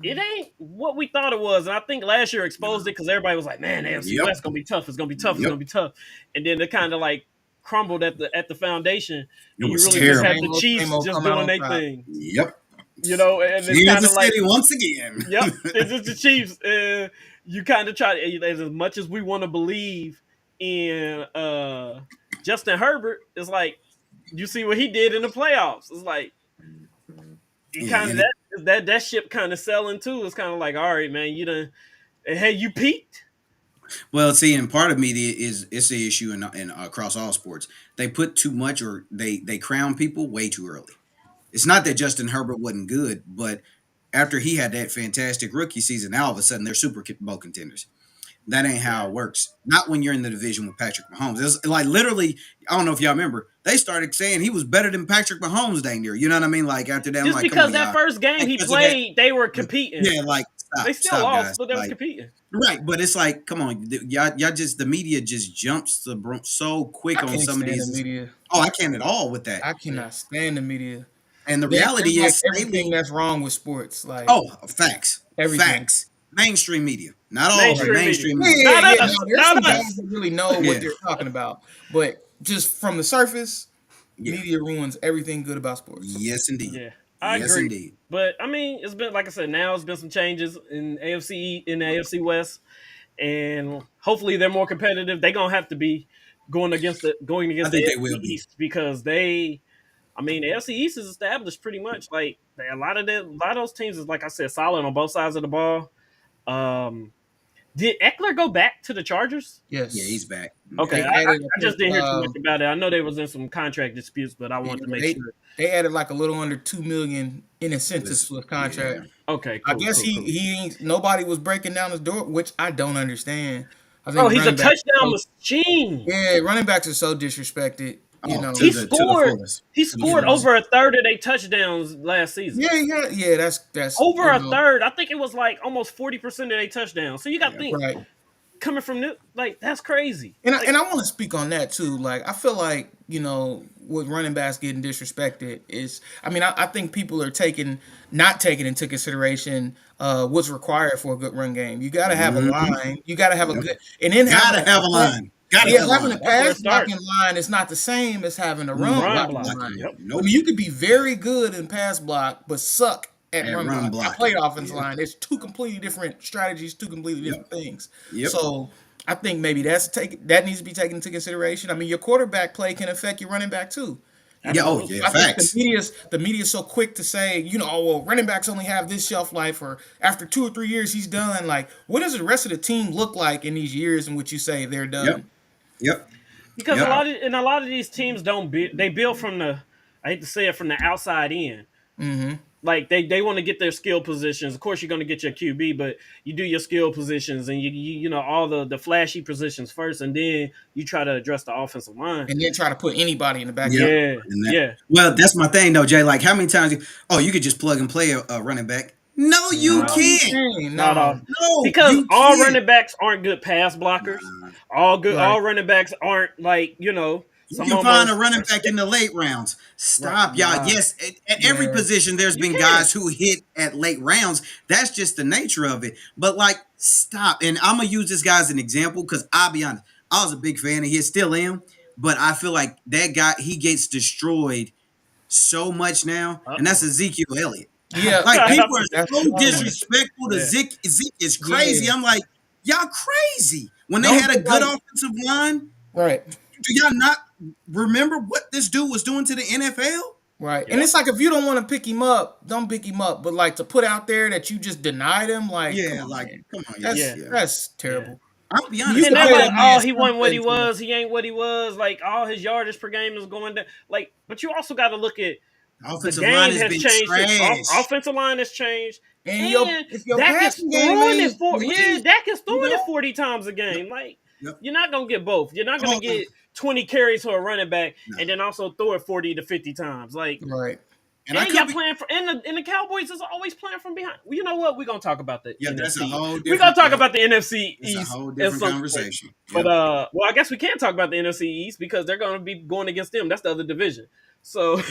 It ain't what we thought it was, and I think last year exposed it because everybody was like, "Man, AFC Yep. West gonna be tough. It's gonna be tough. It's Yep. gonna be tough." And then it kind of like crumbled at the foundation, It and you was really just had terrible. the Same Chiefs old just come out doing on their top. thing, Yep. and it's kind Kansas of like, City once again. yep, it's just the Chiefs. You kind of try to, as much as we want to believe in Justin Herbert, it's like you see what he did in the playoffs. It's like he Yeah, kind of and that ship kind of selling too. It's kind of like, all right, man, you done, hey, you peaked. well, see, and part of media is it's the issue in across all sports. They put too much, or they crown people way too early. It's not that Justin Herbert wasn't good, but after he had that fantastic rookie season, now all of a sudden they're Super Bowl contenders. That ain't how Yeah, it works. Not when you're in the division with Patrick Mahomes. It's like literally, I don't know if y'all remember, they started saying he was better than Patrick Mahomes dang near. You know what I mean? Like after that, I'm just like, come because on, that y'all. first game Like, he because of that, played, they were competing. yeah, like They still stop, lost, guys. but they was Like, competing. right, but it's like, come on, y'all just the media just jumps so quick I on can't some of stand the these. media. Oh, I can't at all with that. I Yeah, cannot stand the media. And the There's reality like is, they everything lead. that's wrong with sports. Like Oh, facts, everything. facts. Mainstream media, not all, but Right. mainstream media, mainstream Yeah, media. yeah, not yeah. us, No, there's some not guys us. that really know what Yeah, they're talking about. But just from the surface, yeah. media ruins everything good about sports. Yes, indeed. Yeah, I Yes, agree. indeed. But I mean, it's been like I said. Now it's been some changes in the AFC West, and hopefully they're more competitive. They're gonna have to be going I against the think they AFC will be. East because I mean, the AFC East is established pretty much. Like a lot of those teams is like I said, solid on both sides of the ball. Um, did Eckler go back to the Chargers? Yeah, he's Yes. back. Okay, Yeah. They I added, I just think, didn't hear too much about it. I know they was in some contract disputes, but I yeah, wanted to make they sure. they added like a little under 2 million in It incentives was, to his yeah. contract. Okay, I cool, guess cool, cool. he ain't nobody was breaking down his door, which I don't understand. I Bro, think he's a running backs are touchdown so machine. yeah, running backs are so disrespected, you Oh, know. He to the scored. fullest. He To the You scored know. fullest. over a third of their touchdowns last season. Yeah, yeah, yeah, that's Over you a know, third. I think it was like almost 40% of their touchdowns. So you got to Yeah. think right. coming from new, like that's crazy. And Like I want to speak on that too. Like I feel like with running backs getting disrespected is. I mean, I think people are not taking into consideration what's required for a good run game. You got to have a Hmm. line. You got to have a Yep. good, and then Gotta have a line. Gotta yeah, have a having a line. that's where it pass starts. blocking line is not the same as having a run No, Run blocking block. not line. Yep. I nope. mean, you could be very good in pass block, but suck at At run run block. I blocking. played offensive Yeah. line. It's two completely different strategies, two completely Yep. different things. Yep. So I think maybe that needs to be taken into consideration. I mean, your quarterback play can affect your running back too. You Yeah. know, Oh, Absolutely. yeah. I think Facts. the media's so quick to say, oh well, running backs only have this shelf life, or after 2 or 3 years he's done. Like, what does the rest of the team look like in these years in which you say they're Yep. done? Yep. Because Yep. a lot of these teams don't build. They build from the. I hate to say it, from the outside in. Mm-hmm. Like they want to get their skill positions. Of course, you're going to get your QB, but you do your skill positions and you know all the flashy positions first, and then you try to address the offensive line. And then try to put anybody in the back Yep. end. Yeah, And that, yeah. well, that's my thing though, Jay. Like, how many times? You could just plug and play a running back. No, you No, No, you can't. can't. not No. all. No, Because you all can't. running backs aren't good pass blockers. Nah. Right. All running backs aren't like You some can find a almost running back in the late rounds. right. Stop, y'all. Nah, Yes, at every Yeah. position, there's you been can. guys who hit at late rounds. That's just the nature of it. But like, stop. And I'm gonna use this guy as an example because I'll be honest, I was a big fan of his, still am. But I feel like that guy, he gets destroyed so much now, Uh and that's oh. Ezekiel Elliott. Yeah. Like That's people are that's so another one. disrespectful to Yeah. Zeke. Zeke is Yeah. crazy. I'm like, Y'all crazy. When they Don't had a they good like offensive line, right? do y'all not remember what this dude was doing to the NFL? Right. And Yep. it's like if you don't want to pick him up, don't pick him up. But like to put out there that you just denied him, like, come Yeah, on, like, man. come on, yeah, Yeah. That's Yeah. terrible. I'll be You honest. And could they're I pay would. like, that man oh, he wasn't what he something. was. He ain't what he was. Like, all his yardage per game is going down. Like, but you also got to look at the Offensive line game has has been changed too. trash. Offensive line has changed, And and if your Dak is passing game throwing it ain't for yeah. elite, Dak is you throwing it know? 40 times a Yep, game. Like, yep. you're not gonna get both. You're not gonna Oh, get 20 carries to a running back no. and then also throw it 40 to 50 times. Like, Right. And I and could y'all be. playing for and the Cowboys is always playing from behind. Well, you know what? We're gonna talk about the Yeah, that's a NFC. whole We're gonna different. talk Yep, about the NFC that's a East whole at different some point. conversation. But Yep. well, I guess we can't talk about the NFC East because they're gonna be going against them. That's the other division. So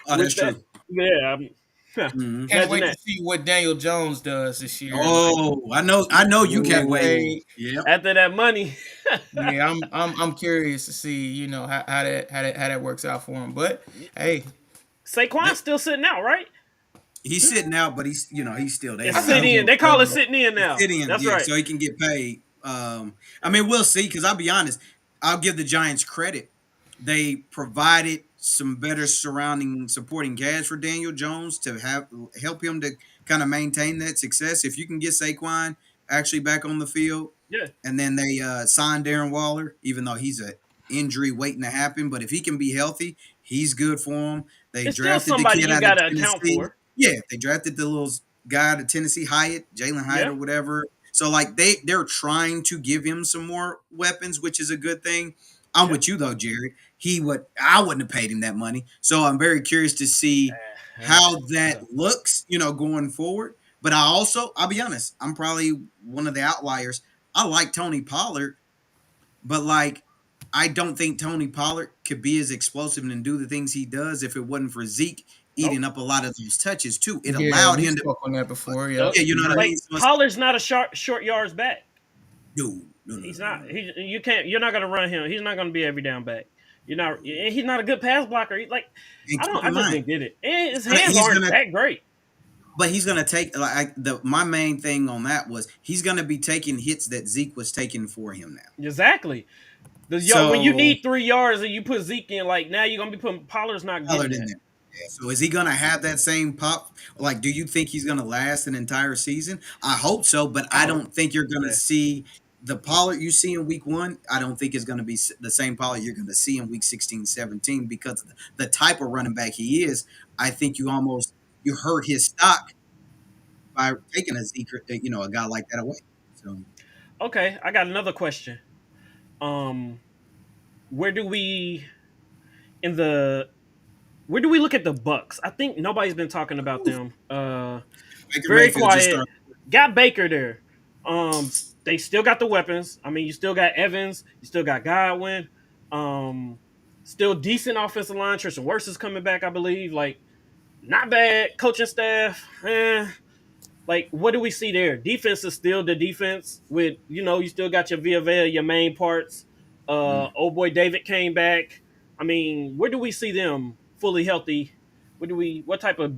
Oh, that's with that, true. yeah, Hmm. Can't imagine wait to that. see what Daniel Jones does this year. Like, Oh, I know. I know you can't get wait. Ooh, paid. Yep. after that money, Yeah, I'm curious to see, how that works out for him. But hey, Saquon's still sitting out, right? He's sitting out, but he's still It's I there. think I sit don't. he's in. gonna They play call it though. sitting in It's now. sitting in, That's yeah, right. so he can get paid. I mean, we'll see. Because I'll be honest, I'll give the Giants credit. They provided some better surrounding supporting cast for Daniel Jones to help him to kind of maintain that success. If you can get Saquon actually back on the field, Yeah, and then they signed Darren Waller, even though he's a injury waiting to happen. But if he can be healthy, he's good for him. They it's still drafted the somebody kid you out of got to account Tennessee. for. Yeah, they drafted the little guy out of Tennessee, Hyatt, Jalen Hyatt Yeah, or whatever. So like they're trying to give him some more weapons, which is a good thing. I'm yeah. with you though, Jared. I wouldn't have paid him that money. So I'm very curious to see how that looks, going forward. But I'll be honest, I'm probably one of the outliers. I like Tony Pollard, but like I don't think Tony Pollard could be as explosive and do the things he does if it wasn't for Zeke Nope. eating up a lot of those touches too. It Yeah, allowed we him to, spoke on that before. Yep. Yep, yeah, you you're know what I right. mean. Like So Pollard's not a short yards back. no, no, no, He's no, no, not. no. You can't. You're not gonna run him. He's not gonna be every down back. You're not. And he's not a good pass blocker. Like And I keep don't. I in just mind, didn't get it. And his gonna, hands he's aren't gonna, that great. but he's gonna take my main thing on that was he's gonna be taking hits that Zeke was taking for him now. Exactly. When you So need 3 yards and you put Zeke in, like now you're gonna be putting Pollard's not getting Pollard in that. there. Yeah, so is he gonna have that same pop? Like, do you think he's gonna last an entire season? I hope so, but I I hope. don't think you're gonna Yeah. see the Pollard you see in week 1. I don't think is gonna be the same Pollard you're gonna see in week 16, 17 because of the type of running back he is. I think you hurt his stock by taking a Zeke, a guy like that away. So Okay, I got another question. Um, where do we in the where do we look at the Bucks? I think nobody's been talking about them. Baker Very Mayfield just quiet. started. Got Baker there. They still got the weapons. I mean, you still got Evans. You still got Godwin. Um, Still decent offensive line. Tristan Wirfs is coming back, I believe. Like, not bad. Coaching staff. Like, what do we see there? Defense is still the defense. With you still got your Villa, your main parts. Mm. Old boy David came back. I mean, where do we see them fully healthy? What type of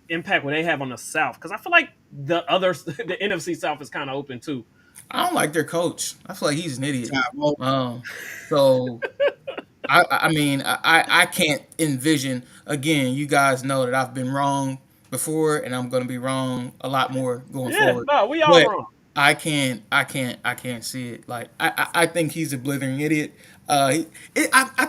impact will they have on the South? Because I feel like the others, the NFC South is kind of open too. I don't like their coach. I feel like he's an idiot. Well, So I mean, I can't envision again. You guys know that I've been wrong before, and I'm going to be wrong a lot more going Yeah, forward. no, we all But wrong. I can't see it. Like I think he's a blithering idiot. I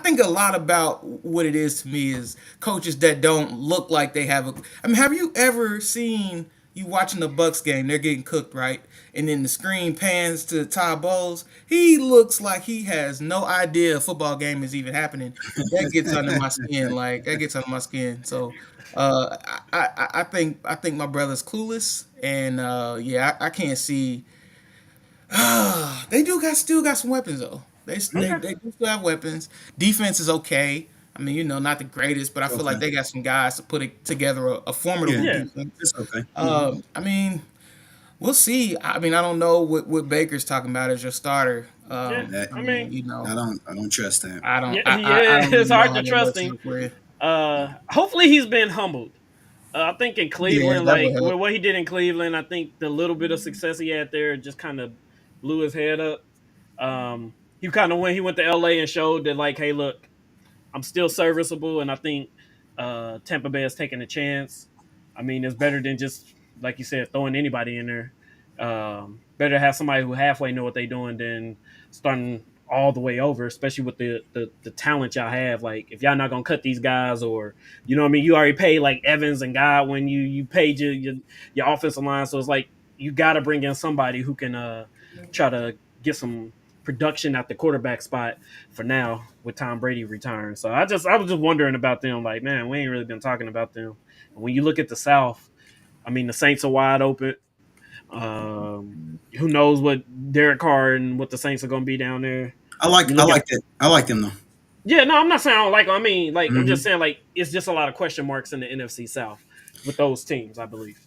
think a lot about what it is to me is coaches that don't look like they have a. I mean, have you ever seen you watching the Bucks game? They're getting cooked, right? And then the screen pans to Todd Bowles. He looks like he has no idea a football game is even happening. That gets under my skin. Like that gets under my skin. So I think my brother's clueless, and yeah, I can't see. They do got still got some weapons though. Okay. They do still have weapons. Defense is okay. I mean, not the greatest, but I feel like okay. they got some guys to put it together a formidable Yeah, Yeah. defense. it's okay. I mean, we'll see. I mean, I don't know what Baker's talking about as your starter. Yeah. That I I mean, mean, I don't trust that. I don't yeah, I yeah. don't It's really know hard how to that trust works him. out for you. Hopefully he's been humbled. I think in Yeah, Cleveland, that would like help. with what he did in Cleveland, I think the little bit of success he had there just kind of blew his head up. He kind of when he went to LA and showed that, like, hey, look, I'm still serviceable, and I think Tampa Bay is taking a chance. I mean, it's better than just like you said throwing anybody in there. Better to have somebody who halfway know what they're doing than starting all the way over, especially with the talent y'all have. Like, if y'all not gonna cut these guys, or you know what I mean, you already paid like Evans and Godwin, you paid your offensive line, so it's like you got to bring in somebody who can try to get some production at the quarterback spot for now with Tom Brady return. So I was just wondering about them. Like, man, we ain't really been talking about them. And when you look at the South, I mean, the Saints are wide open. Who knows what Derek Carr and what the Saints are going to be down there. You I look at like that. I like them though. yeah, no, I'm not saying I don't like them. I mean, like, I'm just Hmm. saying, like, it's just a lot of question marks in the NFC South with those teams, I believe.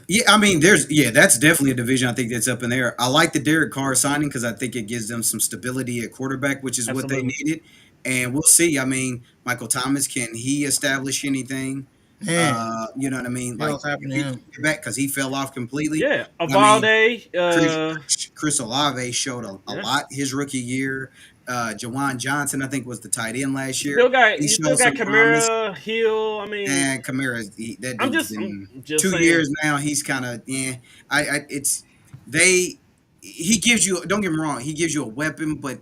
Yeah, I mean, that's definitely a division I think that's up in there. I like the Derek Carr signing because I think it gives them some stability at quarterback, which is what they Absolutely. needed. And we'll see. I mean, Michael Thomas, can he establish anything? Man, You know what I mean? what Like else happened if to he can him? get back because he fell off completely. Yeah, I mean, Avalde. Chris Olave showed a Yeah, lot his rookie year. Jawan Johnson, I think, was the tight end last year. still got He you still showed got some promise. Kamara Hill. I mean, And Kamara, that dude's I'm been just 2 years saying. now. He's kind of yeah. It's they. He gives you. Don't get me wrong. He gives you a weapon, but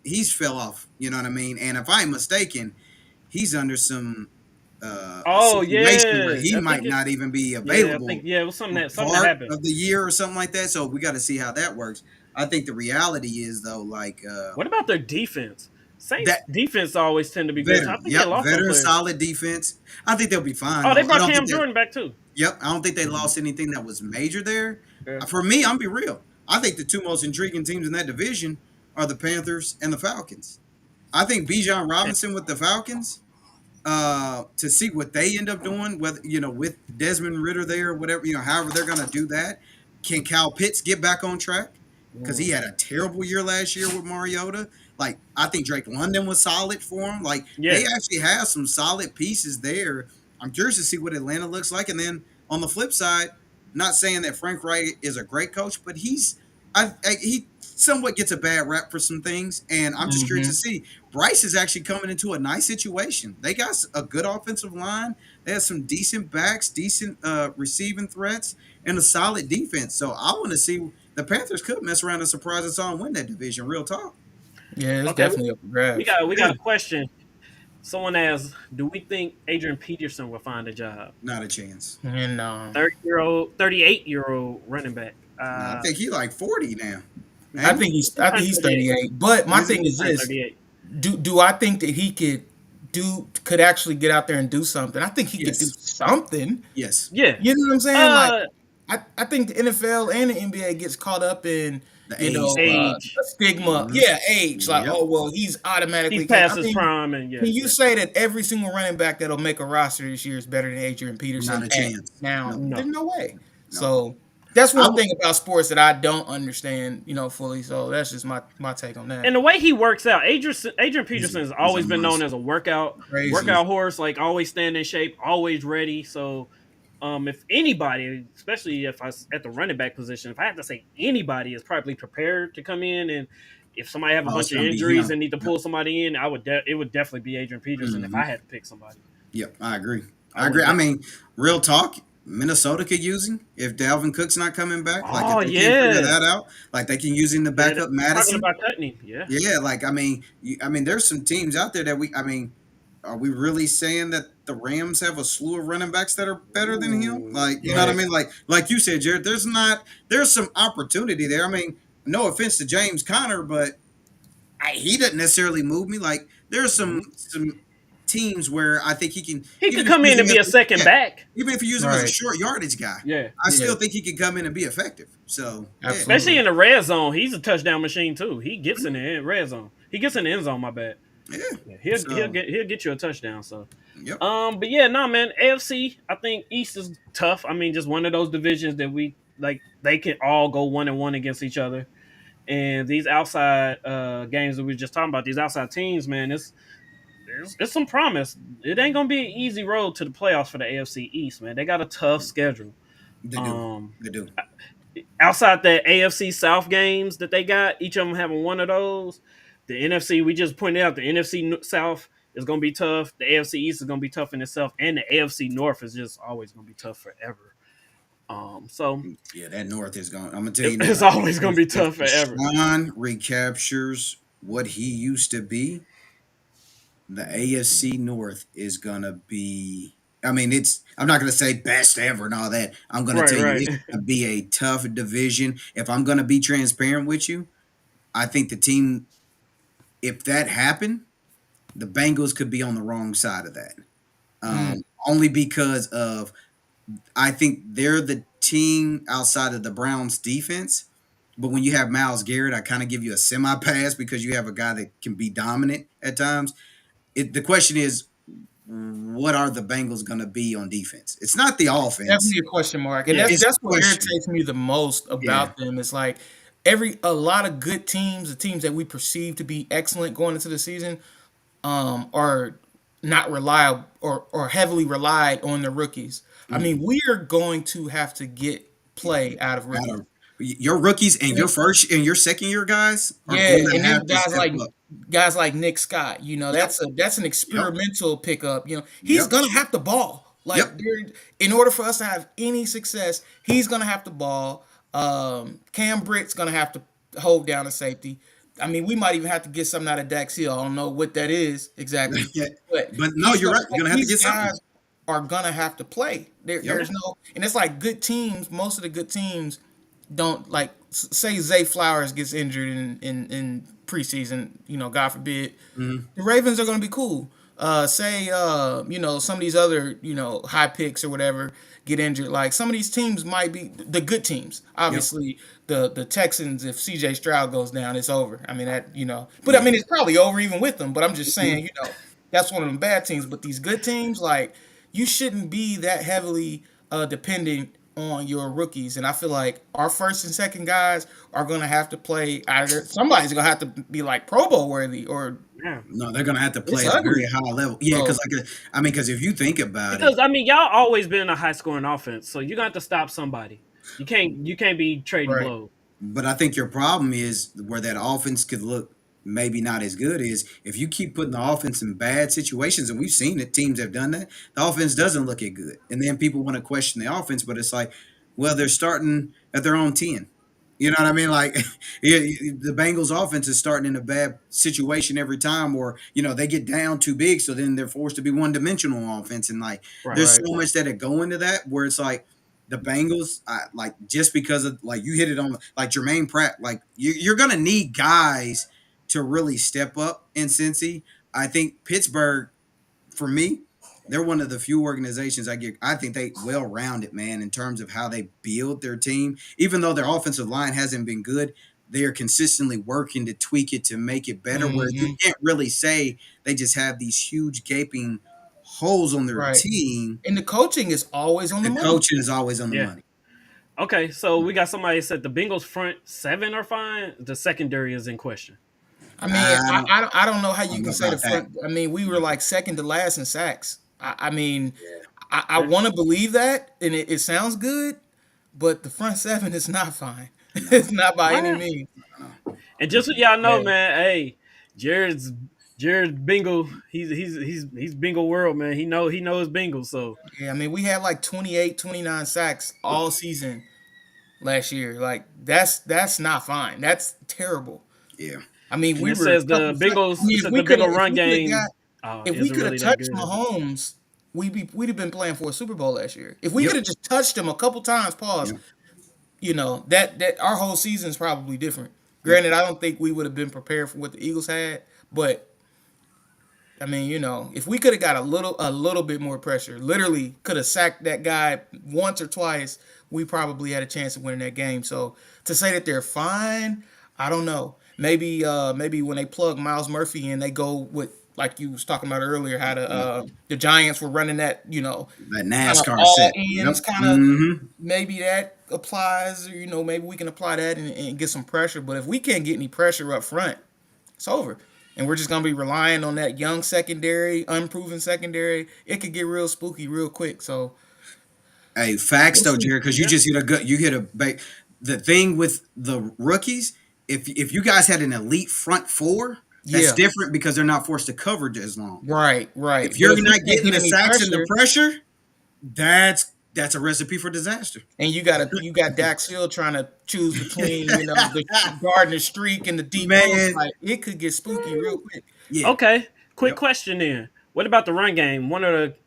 he's fell off. You know what I mean. And if I'm mistaken, he's under some a Oh situation where yeah, he I think might it. not even be Yeah, I think available yeah, it was for something that part happened. of the year or something like that. So we got to see how that works. I think the reality is though, like What about their defense? that Saints defense always tend to be good. So I veteran, think they yep, lost some veteran, players. solid defense. I think they'll be fine Oh, they though. I brought don't think Cam that. Jordan back too. Yep, I don't think they Mhm. lost anything that was major there. Yeah. For me, I'm be real. I think the two most intriguing teams in that division are the Panthers and the Falcons. I think Bijan Robinson with the Falcons, to see what they end up doing, whether with Desmond Ritter there, or whatever, however they're gonna do that. Can Cal Pitts get back on track? Because he Mm. had a terrible year last year with Mariota. Like I think Drake London was solid for him. Like they Yeah. actually have some solid pieces there. I'm curious to see what Atlanta looks like. And then on the flip side, not saying that Frank Wright is a great coach, but he somewhat gets a bad rap for some things. And I'm just curious to Mhm. see. Bryce is actually coming into a nice situation. They got a good offensive line. They have some decent backs, decent receiving threats, and a solid defense. So I want to see the Panthers could mess around and surprise us all and win that division. Real talk. Yeah, it's Okay. definitely up for We grabs. got we got Yeah, a question. Someone asked, "Do we think Adrian Peterson will find a job?" not a chance. And 38-year old running back. No, I think he like 40 now. I Ain't he? think he's He I think turned he's 38. 38. But my Is he? thing is Turned this: 38. do I think that he could actually get out there and do something? I think he could do Yes. something. Yes. Yeah. You know what I'm saying? Like Uh, I think the NFL and the NBA gets caught up in The age thing. age. a stigma. Mhm. Yeah, age. Like, Yep. oh well, he's He's automatically. past I his mean, prime, and can yes, you yes. say that every single running back that'll make a roster this year is better than Adrian Not Peterson a at chance. now? No. There's No. no way. No. So that's I one thing about sports that I don't understand, fully. So that's just my take on that. And the way he works out, Adrian Peterson has he's a always been known as monster. a workout Crazy. workout horse, like always staying in shape, always ready. So, if anybody, especially if at the running back position, if I have to say anybody is probably prepared to come in, and if somebody have a Oh, it's bunch of gonna be injuries him. and need to Yep. pull somebody in, it would definitely be Adrian Peterson if I Mhm. had to pick somebody. Yep, I agree. I I agree. would. I mean, real talk, Minnesota could use him if Dalvin Cook's not coming back. Like if Oh they can't figure yeah, that out, like they can use him to yeah. back They're up talking Madison. about cutting him. Yeah. Yeah, like I mean, there's some teams out there that I mean, are we really saying that the Rams have a slew of running backs that are better than him? Ooh, Like, you know what I Right. mean? Like you said, Jared, there's some opportunity there. I mean, no offense to James Conner, but he doesn't necessarily move me. Like there's mhm. some teams where I think he can, He even could if come you use in and him be as a second yeah, back. even if you use him as a Right. short yardage guy, Yeah. I Yeah. still think he could come in and be effective. So yeah, Especially Absolutely. in the red zone, he's a touchdown machine too. He gets in the red zone. He gets in the end zone. My bad. yeah. Yeah, So he'll get you a touchdown. So, yep. but yeah, no man. AFC, I think East is tough. I mean, just one of those divisions that we like. They can all go 1-1 against each other. And these outside games that we were just talking about, these outside teams, man, it's some promise. It ain't gonna be an easy road to the playoffs for the AFC East, man. They got a tough schedule. They do. Um, They do. outside the AFC South games that they got, each of them having one of those. The NFC, we just pointed out, the NFC South is going to be tough. The AFC East is going to be tough in itself, and the AFC North is just always going to be tough forever. So Yeah, that North is going. I'm gonna tell you it's now. always going to be If tough forever. Deshaun recaptures what he used to be, the AFC North is gonna be. I mean, it's. I'm not gonna say best ever and all that. I'm gonna Right, tell you right. it's gonna be a tough division. If I'm gonna be transparent with you, I think the team. If that happened, the Bengals could be on the wrong side of that. Mm. Only because of I think they're the team outside of the Browns defense. But when you have Miles Garrett, I kind of give you a semi pass because you have a guy that can be dominant at times. The question is, what are the Bengals going to be on defense? It's not the offense. Definitely a question mark, and Yeah. that's It's the that's what question. irritates me the most Yeah. about them. It's like a lot of good teams, the teams that we perceive to be excellent going into the season, are not reliable or heavily relied on the rookies. I mean, Mm-mm. we are going to have to get play out of Out rookies. of your rookies and And your first and your second year guys are yeah, going to and have then to step up. guys like Nick Scott, Yep. that's an Yep. experimental pickup. He's Yep. gonna have to ball. Yep. In order for us to have any success, he's gonna have to ball. Cam Britt's gonna have to hold down a safety. I mean, we might even have to get something out of Dax Hill. I don't know what that is exactly, but But no, you're right. You're going to have to these get something. guys are gonna have to play. Yep. There's no, and it's like good teams. Most of the good teams don't like say Zay Flowers gets injured in preseason, God forbid, Mhm. the Ravens are going to be cool. Say some of these other high picks or whatever get injured. Like some of these teams might be the good teams. Yep. Obviously, the Texans, if C.J. Stroud goes down, it's over. I mean but I Yeah. mean it's probably over even with them. But I'm just saying, Mhm. that's one of them bad teams. But these good teams, like you shouldn't be that heavily dependent on your rookies. And I feel like our first and second guys are gonna have to play either somebody's gonna have to be like Pro Bowl worthy or Yeah. No, they're going to have to it's play at a very ugly. high level. Yeah, So because I mean, because if you think about it, Because I mean, y'all always been a high scoring offense, so you got to stop somebody. You can't be trading right. blows. but I think your problem is where that offense could look maybe not as good is if you keep putting the offense in bad situations, and we've seen it, teams have done that, the offense doesn't look it good. And then people want to question the offense, but it's like, well, they're starting at their own 10. You know what I mean? Like the Bengals offense is starting in a bad situation every time, or they get down too big, so then they're forced to be one dimensional on offense. And like, Right. there's Right. so much that go into that where it's like the Bengals, like just because of like you hit it on like Jermaine Pratt, like you're gonna need guys to really step up in Cincy. I think Pittsburgh, for me, they're one of the few organizations I think they well rounded, man, in terms of how they build their team. Even though their offensive line hasn't been good, they are consistently working to tweak it to make it better. Where you Hmm. can't really say they just have these huge gaping holes on their Right. team. And the coaching is always on the The money. coaching is always on the Yeah. money. Okay, so we got somebody that said the Bengals front seven are fine. The secondary is in question. I mean, I don't, I don't know how I you don't know can say the about that. front. I mean, we were like second to last in sacks. I mean, Yeah. I Yeah. want to believe that, and it sounds good, but the front seven is not fine. No, It's not by any Well, means. no. and just so y'all know, Yeah. man, hey, Jared's Jared Bingo, he's Bingo world, man. He knows Bingo, so Yeah, I mean, we had like 28, 29 sacks all season last year. Like that's not fine. That's terrible. Yeah. I mean, and we it were a says couple. the Bengals. I It mean, says the Bengal if run we could have got, game if we isn't could have really that touched good. Mahomes, we'd have been playing for a Super Bowl last year. If we Yep. could have just touched him a couple times, pause. Yep. That our whole season's probably different. Yep. Granted, I don't think we would have been prepared for what the Eagles had, but I mean, if we could have got a little bit more pressure, literally could have sacked that guy once or twice, we probably had a chance of winning that game. So to say that they're fine, I don't know. Maybe when they plug Miles Murphy in, they go with like you was talking about earlier, how Yep. the Giants were running that, That kind of NASCAR all set. Yep. ends kind of Mm-hmm. maybe that applies, or maybe we can apply that and get some pressure. But if we can't get any pressure up front, it's over. and we're just gonna be relying on that young secondary, unproven secondary, it could get real spooky real quick. So Hey, facts we'll though, see. Jared, because you Yeah. just hit a good. You hit a the thing with the rookies. If you guys had an elite front four, that's Yeah, different because they're not forced to cover as long. right, right. If But you're if we not can't getting get the any sacks and the pressure, pressure, that's a recipe for disaster. and you got Dax Hill trying to choose between the guarding the streak and the deep post, Man, like it could get spooky real quick. yeah, Okay. Quick yep. question then. What about the run game?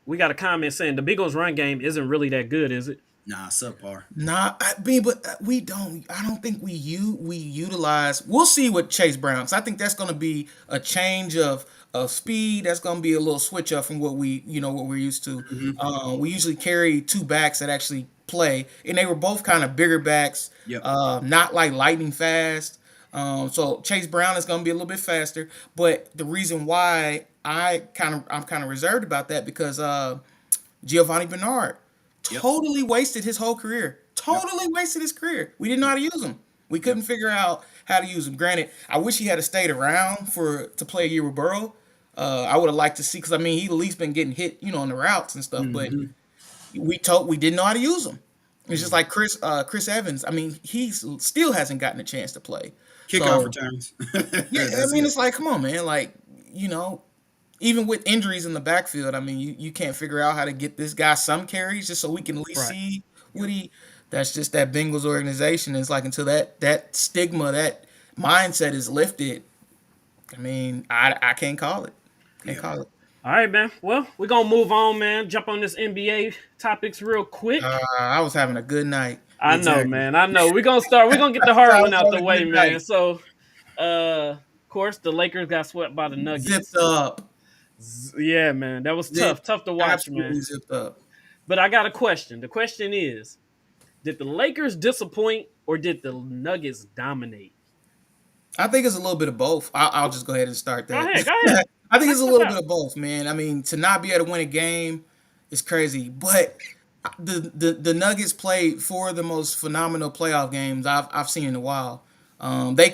We got a comment saying the Bengals run game isn't really that good, is it? Nah, subpar. Nah, I mean, but we don't. I don't think we utilize. We'll see with Chase Brown. So I think that's going to be a change of speed. That's going to be a little switch up from what what we're used to. Hmm. We usually carry two backs that actually play, and they were both kind of bigger backs, Yep. not like lightning fast. So Chase Brown is going to be a little bit faster. But the reason why I'm kind of reserved about that because Giovanni Bernard Yep. totally wasted his whole career. Yep. Totally wasted his career. We didn't know how to use him. We couldn't Yep. figure out how to use him. Granted, I wish he had stayed around for to play a year with Burrow. I would have liked to see because I mean he at least been getting hit, on the routes and stuff. But Hmm. we didn't know how to use him. It's just like Chris Evans. I mean, he's still hasn't gotten a chance to play. Kickoff So returns. yeah, I That's mean, it. it's like, come on, man. Like, you know, even with injuries in the backfield, I mean, you can't figure out how to get this guy some carries just so we can at least Right. see what he. That's just that Bengals organization. It's like until that stigma, that mindset is lifted. I mean, I can't call it. Can't Yeah. call it. All right, man. Well, we're gonna move on, man. Jump on this NBA topics real quick. I was having a good night. I know, Exactly. man. I know. We're gonna get the I hard one was out the having a way, good man. night. So of course the Lakers got swept by the Zipped Nuggets. up. Yeah, man. That was tough. Zipped. Tough to watch, man. Absolutely zipped up. But I got a question. The question is, did the Lakers disappoint or did the Nuggets dominate? I think it's a little bit of both. I'll just go ahead and start Go that. ahead, go ahead. I think Knock it's a stuff little bit out. of both, man. I mean, to not be able to win a game is crazy, but the Nuggets played four of the most phenomenal playoff games I've seen in a while. They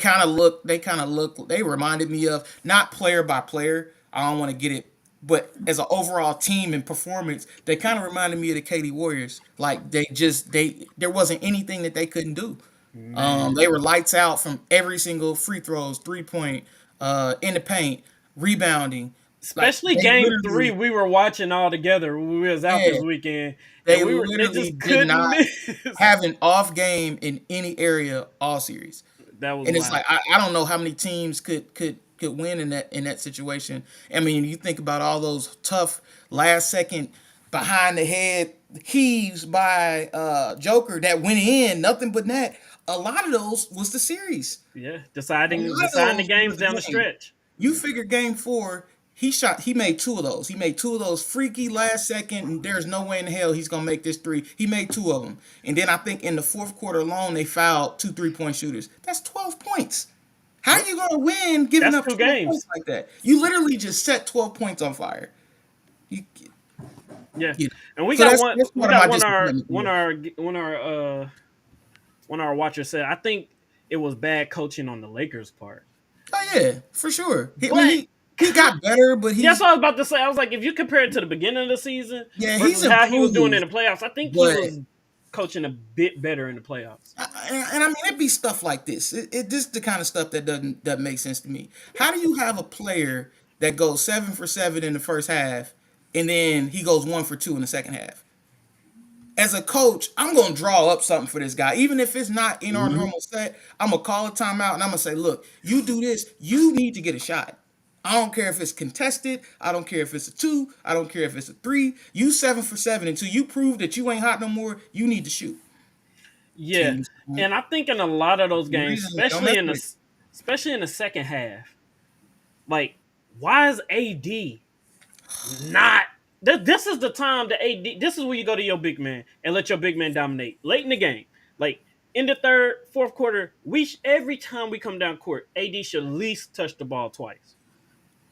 reminded me of not player by player. I don't want to get it, but as an overall team and performance, they kind of reminded me of the KD Warriors. Like they there wasn't anything that they couldn't do. Man. They were lights out from every single free throws, 3 point, in the paint, rebounding. Like Especially they game three, literally, we were watching all together when we was out yeah, this weekend. And they they literally just did couldn't not miss. have an off game in any area all series. That was And it's wild. like I don't know how many teams could win in that situation. I mean, you think about all those tough last second behind the head heaves by Joker that went in, nothing but net. A lot of those was the series. Yeah. A Deciding lot of deciding the those games was the down the game. stretch. You figure game four, he made two of those. He made two of those freaky last second, and there's no way in hell he's gonna make this three. He made two of them. And then I think in the fourth quarter alone, they fouled two 3 point shooters. That's 12 points. How are Yep. you gonna win giving That's up two 12 points games. like that? You literally just set 12 points on fire. You, Yeah. you know. And we So got that's we part of my got one our disappointment one here. our one our one of our watchers said, I think it was bad coaching on the Lakers' part. Oh yeah, for sure. I mean, But he got better, but that's what I was about to say. I was like, if you compare it to the beginning of the season yeah, he's versus how he was doing in improved, the playoffs, I think he but was coaching a bit better in the playoffs. and I mean, it'd be stuff like this. This is the kind of stuff that doesn't make sense to me. How do you have a player that goes 7 for 7 in the first half, and then he goes 1 for 2 in the second half? As a coach, I'm gonna draw up something for this guy, even if it's not in our Hmm. normal set. I'm gonna call a timeout and I'm gonna say, look, you do this, you need to get a shot. I don't care if it's contested. I don't care if it's a two. I don't care if it's a three. You 7 for 7 until you prove that you ain't hot no more. You need to shoot. Yeah, Teams, and I think in a lot of those the games, reason they don't mess with especially in the second half, like why is AD not? This is the time that AD. This is where you go to your big man and let your big man dominate late in the game. Like in the third, fourth quarter, every time we come down court, AD should at least touch the ball twice.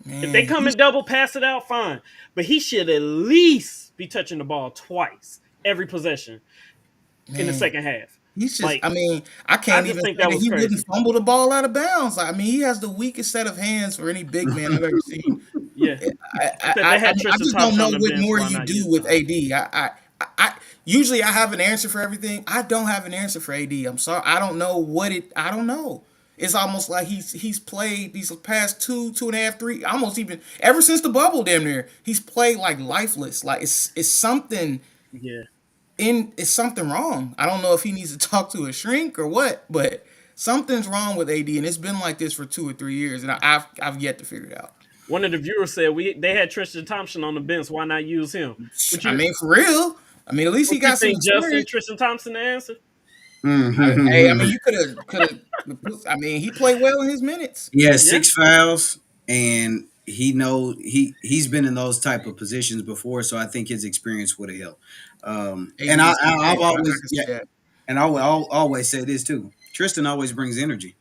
If they man. come in double, pass it out, fine. But he should at least be touching the ball twice every possession in the Man, second half. He's just, Like I mean, I I can't just even think say that that was he wouldn't crazy. fumble the ball out of bounds. I mean, he has the weakest set of hands for any big man I've ever seen. Yeah. He said they I had mean, I Tristan just don't Thompson know on the what bench. more Why you not do use with him? AD. Usually I have an answer for everything. I don't have an answer for AD. I'm sorry. I don't know what it. I don't know. It's almost like he's played these past two and a half, three, almost even ever since the bubble. Damn near, he's played like lifeless. Like it's something Yeah. it's something wrong. I don't know if he needs to talk to a shrink or what, but something's wrong with AD, and it's been like this for 2 or 3 years, and I've yet to figure it out. One of the viewers said they had Tristan Thompson on the bench. Why not use him? Would I you mean, for real. I mean, at least he would you got some think Justin experience. Tristan Thompson the answer? Hey, I mean, you could have. I mean, he played well in his minutes. He has Yeah. 6 fouls, and he's been in those type of positions before, so I think his experience would have helped. And AD is I've content. I always can yeah, see that. and I'll always say this too. Tristan always brings energy.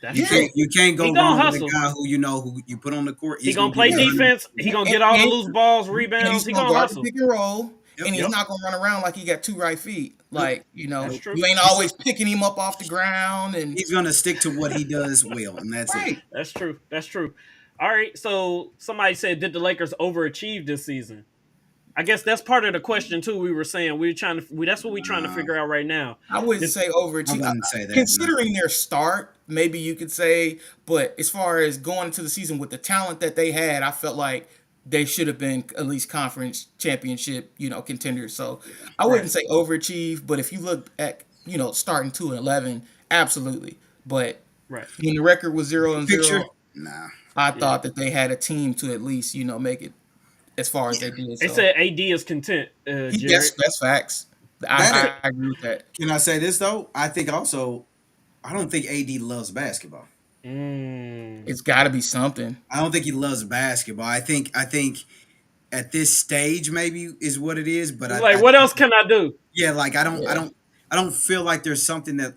That's You Yeah, true. can't He go gonna wrong with a hustle. guy who you put on the court. He He's gonna gonna give play you yeah. 100. defense. He gonna And, get all the and, loose balls, and rebounds. he's He gonna gonna guard the hustle. pick and roll, Yep, and he's Yep. not gonna run around like he got two right feet. nope, Like That's nope. true. you ain't He's gonna, always picking him up off the ground and he's gonna stick to what he does well, and that's it. right. That's true. That's true. All right. So somebody said, did the Lakers overachieve this season? I guess that's part of the question too. We were saying we are trying to. That's what we're trying to Nah, figure out right now. I wouldn't Did, say I overachieve. wouldn't say that. No. Considering their start, maybe you could say, but as far as going into the season with the talent that they had, I felt like they should have been at least conference championship, contenders. So Yeah. I right. wouldn't say overachieve, but if you look at, starting 2-11, absolutely. But Right. when the record was zero Big and picture, zero, nah. I Yeah. thought that they had a team to at least, make it as far as they did. They So said AD is content, Jared. that's facts. He That said, I agree with that. can I say this though? I think also I don't think AD loves basketball. mm, It's got to be something. I don't think he loves basketball. I think at this stage maybe is what it is, but he's I, like, I what else can I do? yeah, like Yeah. I don't feel like there's something that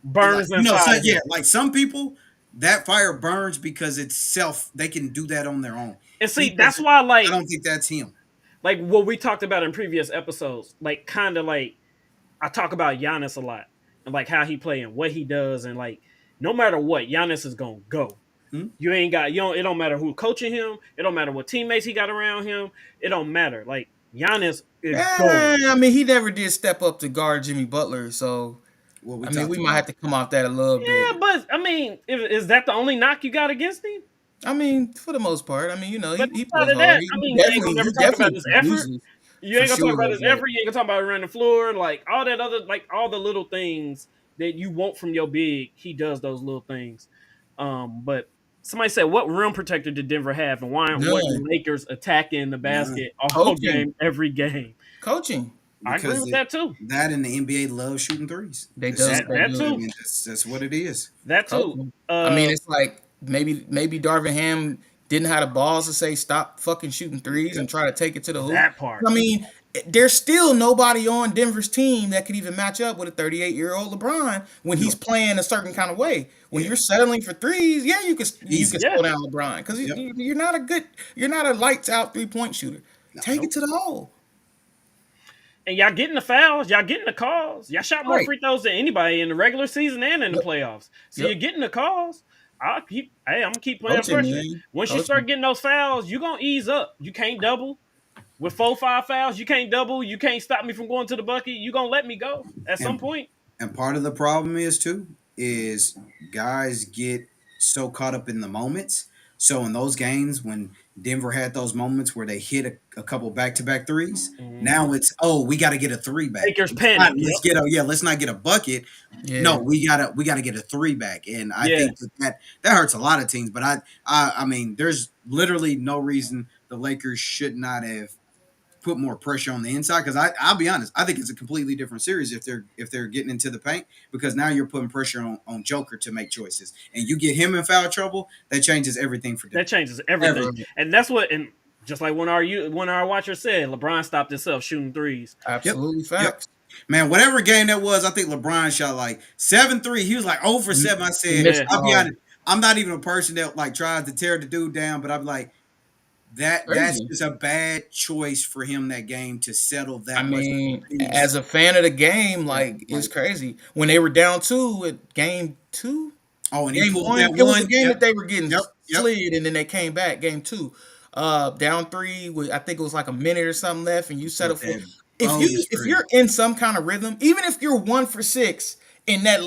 like Burns so inside yeah, him. like some people that fire burns because it's self they can do that on their own. And He see, that's doesn't why, I like, don't think that's him. what we talked about in previous episodes, like, kind of like I talk about Giannis a lot and like how he play and what he does, and like no matter what, Giannis is gonna go. Hmm? You ain't got you don't. It don't matter who coaching him. It don't matter what teammates he got around him. It don't matter. Like Giannis is Eh, gold. I mean, he never did step up to guard Jimmy Butler, so What we I mean, talked we might have about. to come off that a little bit. Yeah, but I mean, is that the only knock you got against him? I mean, for the most part, I mean, But he outside plays of hard. that, He, I he mean, you ain't gonna definitely never he talk about definitely his effort. produces You for ain't gonna talk about sure. his But effort. You ain't gonna talk about running the floor, like all that other, like all the little things that you want from your big. He does those little things. But somebody said, what rim protector did Denver have, and why aren't the none Lakers attacking the None. basket all coaching, game, every game? coaching. I agree Because with that too. that and the NBA loves shooting threes. They It's just do, That they that I do too. mean that's what it is. That too. coaching. I mean, it's like maybe Darvin Ham didn't have the balls to say stop fucking shooting threes Yep. and try to take it to the hoop. That part. I mean, there's still nobody on Denver's team that could even match up with a 38-year-old LeBron when he's Nope. playing a certain kind of way. When Yeah. you're settling for threes, yeah, you could Easy. Yeah. slow down LeBron because Yep. you're not a lights out 3-point shooter. No. Take it Nope. to the hole. And y'all getting the fouls, y'all getting the calls. Y'all shot more Right. free throws than anybody in the regular season and in the Yep. playoffs. So Yep. you're getting the calls. I'm gonna keep playing Coaching, pressure. man. Once you start Coaching. getting those fouls, you're gonna ease up. You can't double. With 4, 5 fouls, you can't double. You can't stop me from going to the bucket. You're gonna let me go at some And point. and part of the problem is too is guys get so caught up in the moments. So in those games when Denver had those moments where they hit a couple back to back threes, Mhm. now it's we got to get a three back. Lakers panic. Let's Yep. get let's not get a bucket. No, Yeah. we gotta get a three back, and I think Yes. that hurts a lot of teams. But I mean, there's literally no reason the Lakers should not have put more pressure on the inside because I'll be honest, I think it's a completely different series if they're getting into the paint because now you're putting pressure on Joker to make choices and you get him in foul trouble, that changes everything for That Denver. changes everything. Right. And that's what and just like when our watcher said, LeBron stopped himself shooting threes. Yep. Absolutely Yep. facts. Man, whatever game that was, I think LeBron shot like 7-3. He was like 0 for 7. I He said, missed Yeah. I'll be all. honest, I'm not even a person that like tries to tear the dude down, but I'm like, That's Crazy. just a bad choice for him that game to settle I that much mean, leads. as a fan of the game, Yeah, like it's like, crazy when they were down two at game two. oh, and he Game pulled one, that it was a one. game Yep, that they were getting yep, yep. slid, and then they came back. Game two, down three with I think it was like a minute or something left, and you settle With for. that bogus If three. you're in some kind of rhythm, even if you're 1 for 6 in that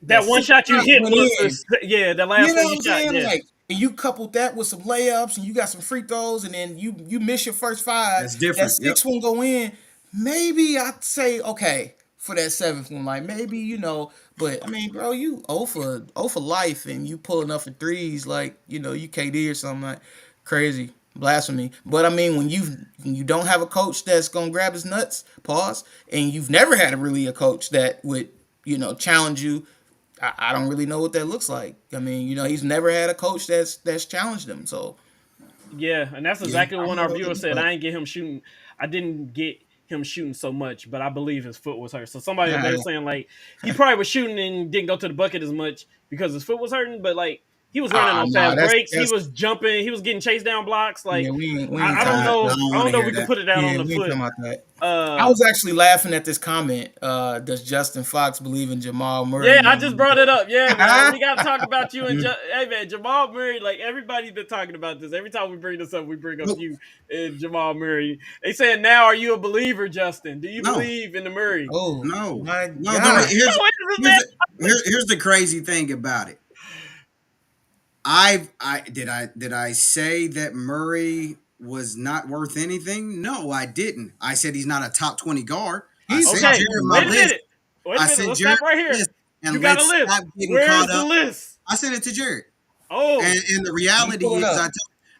That one six shot you shot hit went was in, yeah, the you last know one what you I'm shot. saying? Yeah, Like, and you coupled that with some layups, and you got some free throws, and then you miss your first five. That's That different. Yep. sixth one go in. Maybe I'd say okay for that seventh one. Like maybe but I mean, bro, you 0 for life, and you pulling up for threes like you KD or something like crazy. Blasphemy. But I mean, when you don't have a coach that's gonna grab his nuts, pause, and you've never had really a coach that would challenge you. I don't really know what that looks like. I mean, he's never had a coach that's challenged him. So yeah, and that's Yeah. exactly I what don't one know of our what it viewers looks said. like. I ain't get him shooting. I didn't get him shooting so much, but I believe his foot was hurt. So somebody they're saying like he probably was shooting and didn't go to the bucket as much because his foot was hurting, but like he was running on Nah, fast that's breaks. He that's was jumping. He was getting chased down blocks. yeah. Like We ain't I talking don't I about know. that. don't I want don't to know if hear we could that. put it out on Yeah, the we ain't foot. talking about that. I Uh, was actually laughing at this comment. Does Justin Fox believe in Jamal Murray? Yeah, I just brought it up. Yeah, man, we got to talk about you and Mm. hey, man, Jamal Murray. Like everybody's been talking about this. Every time we bring this up, we bring up Nope. you and Jamal Murray. They saying now, are you a believer, Justin? Do you No, believe in the Murray? Oh no, my no. The God! What is this here's man? the here's the crazy thing about it. I say that Murray was not worth anything? No, I didn't. I said he's not a top 20 guard. I He's sent top Okay, Jared twenty my wait a now. list. minute. Wait a I minute. sent Let's Jared stop right my here. list, You and got a let's list. stop getting Where's caught the up. list? I sent it to Jared. Oh, And the Let me reality pull it is up.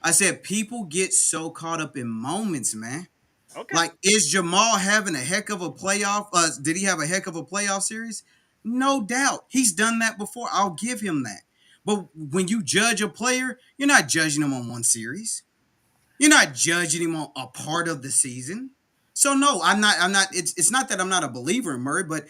I said people get so caught up in moments, man. okay. Like, is Jamal having a heck of a playoff? Did he have a heck of a playoff series? No doubt. He's done that before. I'll give him that. But when you judge a player, you're not judging him on one series. You're not judging him on a part of the season. So no, I'm not. It's not that I'm not a believer in Murray, but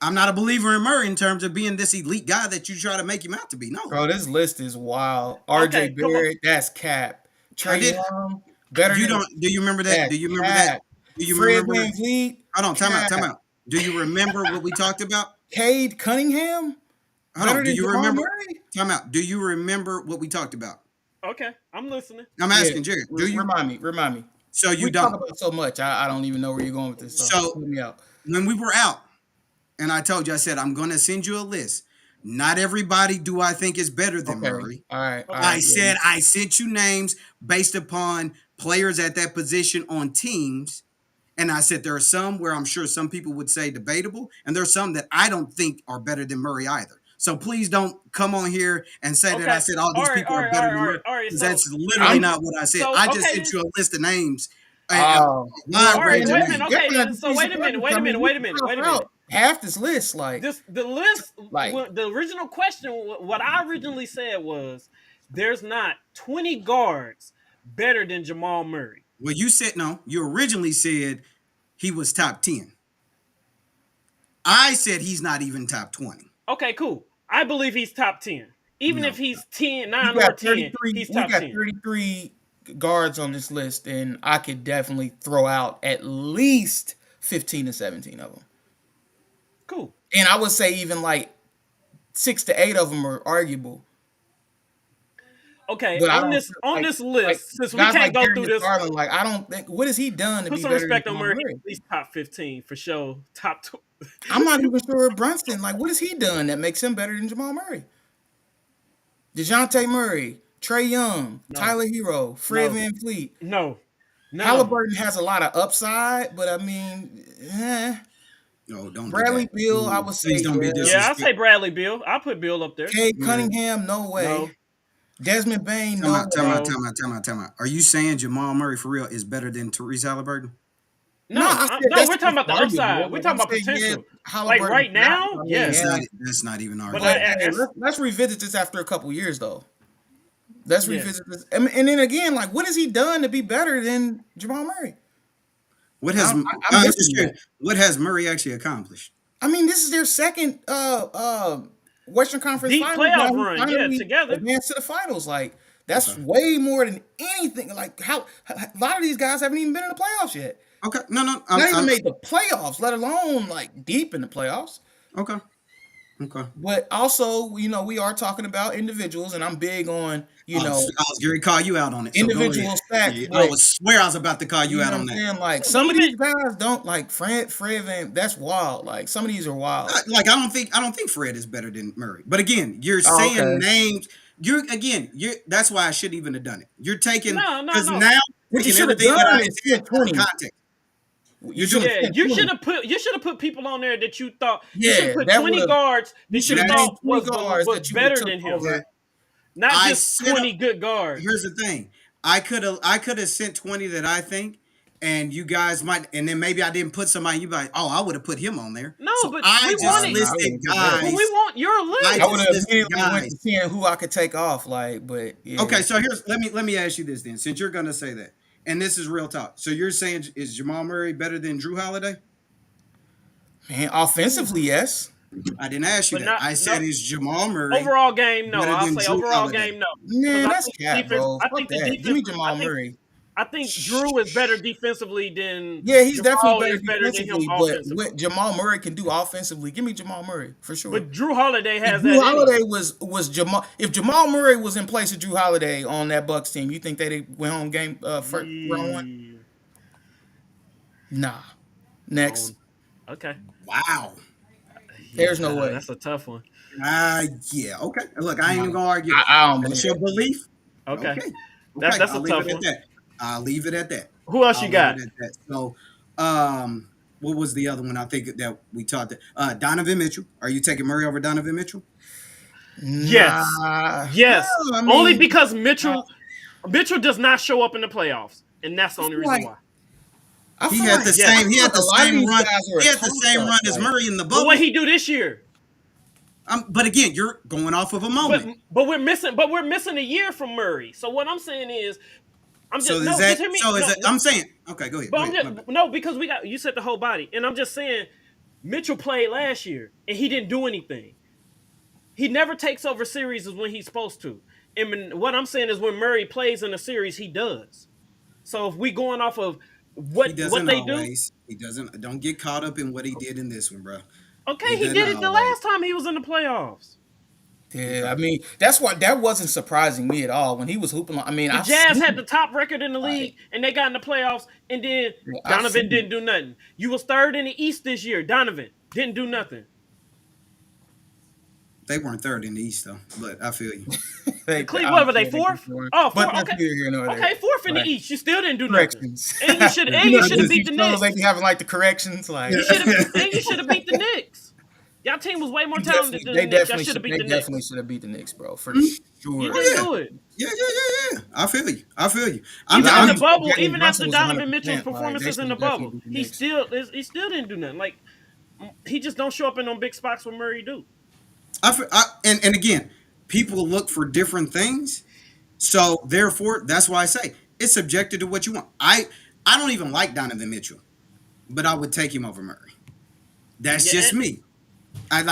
I'm not a believer in Murray in terms of being this elite guy that you try to make him out to be. No, Bro, this list is wild. R.J. Okay, come on. Barrett, that's cap. I Trey did. Young, better You than don't. Do you remember that? that Do you remember that? cap. Do you Fred remember? VanVleet, Hold on. Time out. cap. Time out. Do you remember what we talked about? Cade Cunningham, Hold on. better Do than you Jamal remember? Murray. Time out. Do you remember what we talked about? Okay, I'm listening. I'm Yeah, asking Jared. Do you? remind me. So you We talk don't. about so much. I don't even know where you're going with this. So So help me out. when we were out, and I told you, I said I'm going to send you a list. Not everybody do I think is better than Okay. Murray. All Okay. I right. Yeah. said I sent you names based upon players at that position on teams. And I said there are some where I'm sure some people would say debatable, and there's some that I don't think are better than Murray either. So please don't come on here and say that I Okay. said all All these right. people All are right. All better right. than All Murray right. All right. because So, that's literally I'm not what I said. so I just okay sent then. you a list of names, a Well, wide All right. range Wait of a man, minute. names. Okay you're gonna then. have to So see wait some a minute. evidence. Wait I a mean, minute. you Wait a can minute. cross Wait a minute. out half this list. Like, This the list. like The original question. What I originally said was, there's not 20 guards better than Jamal Murray. Well, you said no. You originally said he was top 10. I said he's not even top 20. Okay, cool. I believe he's top 10. Even if No. he's 10, you 9 or got 10, 33. he's We top got 10. 33 guards on this list, and I could definitely throw out at least 15 to 17 of them. Cool. And I would say even like 6 to 8 of them are arguable. Okay, But I on don't this feel on like this like list, since we guys can't like go through Darius this, Garland. Like I don't think what has he done to put be some better than respect on Jamal Murray. He's Murray? at least top 15 for sure. Top two. I'm not even sure of Brunson. Like what has he done that makes him better than Jamal Murray? DeJounte Murray, Trey Young, No, Tyler Hero, Fred no, VanVleet. no, none of them. Halliburton has a lot of upside, but I mean, No, don't do that. Bradley Beal, I would Please say, don't be yeah. Yeah, I'll say disrespectful. Bradley Bill. I'll put Bill up there. Cade Man, Cunningham, no way. No, Desmond Bain, time no out, time way. out, no, time out, time out, time out. Are you saying Jamal Murray for real is better than Therese Halliburton? No, no, I said no. that's We're talking about the arguable. upside. We're Like talking I'm about saying, yeah, potential. Like Halliburton right not. now, I mean, That's yes. yeah. not that's not even But But arguable. hey, as let's revisit this after a couple years, though. Let's yeah. revisit this. And then again, like, what has he done to be better than Jamal Murray? What has I'm I'm just missing curious, that. what has Murray actually accomplished? I mean, this is their second Western Conference Deep Finals. Now playoff he run, yeah, finally together. advanced to the finals. Like That's Okay. way more than anything. Like how a lot of these guys haven't even been in the playoffs yet. Okay. No, no. Not even made the playoffs, let alone like deep in the playoffs. Okay. Okay. But also, we are talking about individuals, and I'm big on, I was going to call you out on it. So go ahead. individual stats. Yeah, I But was swear I was about to call you you know out what on I'm that. saying? Like But some of even these guys don't like Fred Van. That's wild. Like some of these are wild. Like I don't think Fred is better than Murray. But again, you're Oh, saying okay. names. You're that's why I shouldn't even have done it. You're taking no, no, because no. now What you taking should have everything that I done is said sent out of 20. context. You You're should have doing Yeah, sent you 20. should have put people on there that you thought you should have Yeah, put that would 20 have. guards You that should you have that's thought named 20 guards was that you would have better took than him, that over. not I just sit up. 20 good Here's guards. the thing. I could have sent 20 that I think, and you guys might, and then maybe I didn't put somebody. You be like, oh, I would have put him on there. No, So but I we just wanted, No, I listed wouldn't put that. but we guys. want your I I list. would just have listed immediately went guys. to seeing who I could take off. Like, but yeah, Okay, so here's let me ask you this then, since you're gonna say that, and this is real talk. So you're saying is Jamal Murray better than Drew Holiday? man, offensively, yes. I didn't ask you But that. not I no said is Jamal Murray overall game. No, better I'll than say Drew overall Holiday? game. No, because Man, I that's think cat, defense. bro. I Fuck think the that. Give defense. me Jamal Murray. I think Drew is better defensively than Yeah, he's definitely Jamal better is better than him defensively, but offensively. what Jamal Murray can do offensively, give me Jamal Murray for sure. But Drew Holiday If has Drew that in him. Holiday was Jamal, if Jamal Murray was in place of Drew Holiday on that Bucks team, you think they went home game first round one? Yeah. Nah. Next, On. Okay. Wow. there's no Yeah, way. that's a tough one. Yeah. Okay. Look, I ain't Nah. even gonna argue. I don't That's believe your it. belief. Okay. Okay. That's Okay. a I'll leave tough it at one. that. I'll leave it at that. Who else you I'll leave got? it at that. So, what was the other one? I think that we talked. Donovan Mitchell. Are you taking Murray over Donovan Mitchell? Yes. Nah. Yes. I Only mean, because nah. Mitchell does not show up in the playoffs. And that's the I only feel reason like why. I He feel had like the Yes. I same. He feel had like a the lot of same these run. guys are a He had the same toss run up. as Like, Murray in the But bubble. what he do this year? But again, you're going off of a But moment. we're missing a year from Murray. So what I'm saying is I'm So just is no, that? just hear me. So is No, that? no, I'm saying. Okay, go ahead. but Go I'm ahead. My bad. just no, because we got you said the whole body. And I'm just saying Mitchell played last year and he didn't do anything. He never takes over series when he's supposed to. And what I'm saying is when Murray plays in a series, he does. So if we going off of He what doesn't they do, always. He doesn't. Don't get caught up in what he did in this one, bro. okay, He he doesn't did it the always. last time he was in the playoffs. yeah, Okay. I mean, that's why that wasn't surprising me at all when he was hooping. I mean, The I've Jazz had seen the top record in the like league, and they got in the playoffs, and then I've Donovan seen didn't do nothing. You was third in the East this year. Donovan didn't do nothing. They weren't third in the East though, but I feel you. The they, Cleveland, I'm what were they sure they fourth? were, Oh, but fourth. that's Okay, neither here nor there. okay, fourth in the Like East. You still didn't do nothing, corrections. and you should You know, have just beat these the shows they Knicks. be having like the corrections. Like You should have beat the Knicks. Y'all team was way more you talented definitely, than the they Knicks. Y'all definitely should should, have beat they the definitely Knicks. should have beat the Knicks, bro, for You sure. Oh didn't yeah. do it. Yeah. I feel you. I feel you. Even in I the mean, bubble, Jalen even after Brunson was Donovan Mitchell's 100%. Like they performances in should the have definitely bubble, beat the he Knicks. still didn't do nothing. Like he just don't show up in them big spots where Murray do. And again, people look for different things. So therefore, that's why I say it's subjective to what you want. I don't even like Donovan Mitchell, but I would take him over Murray. That's Yeah, just me. I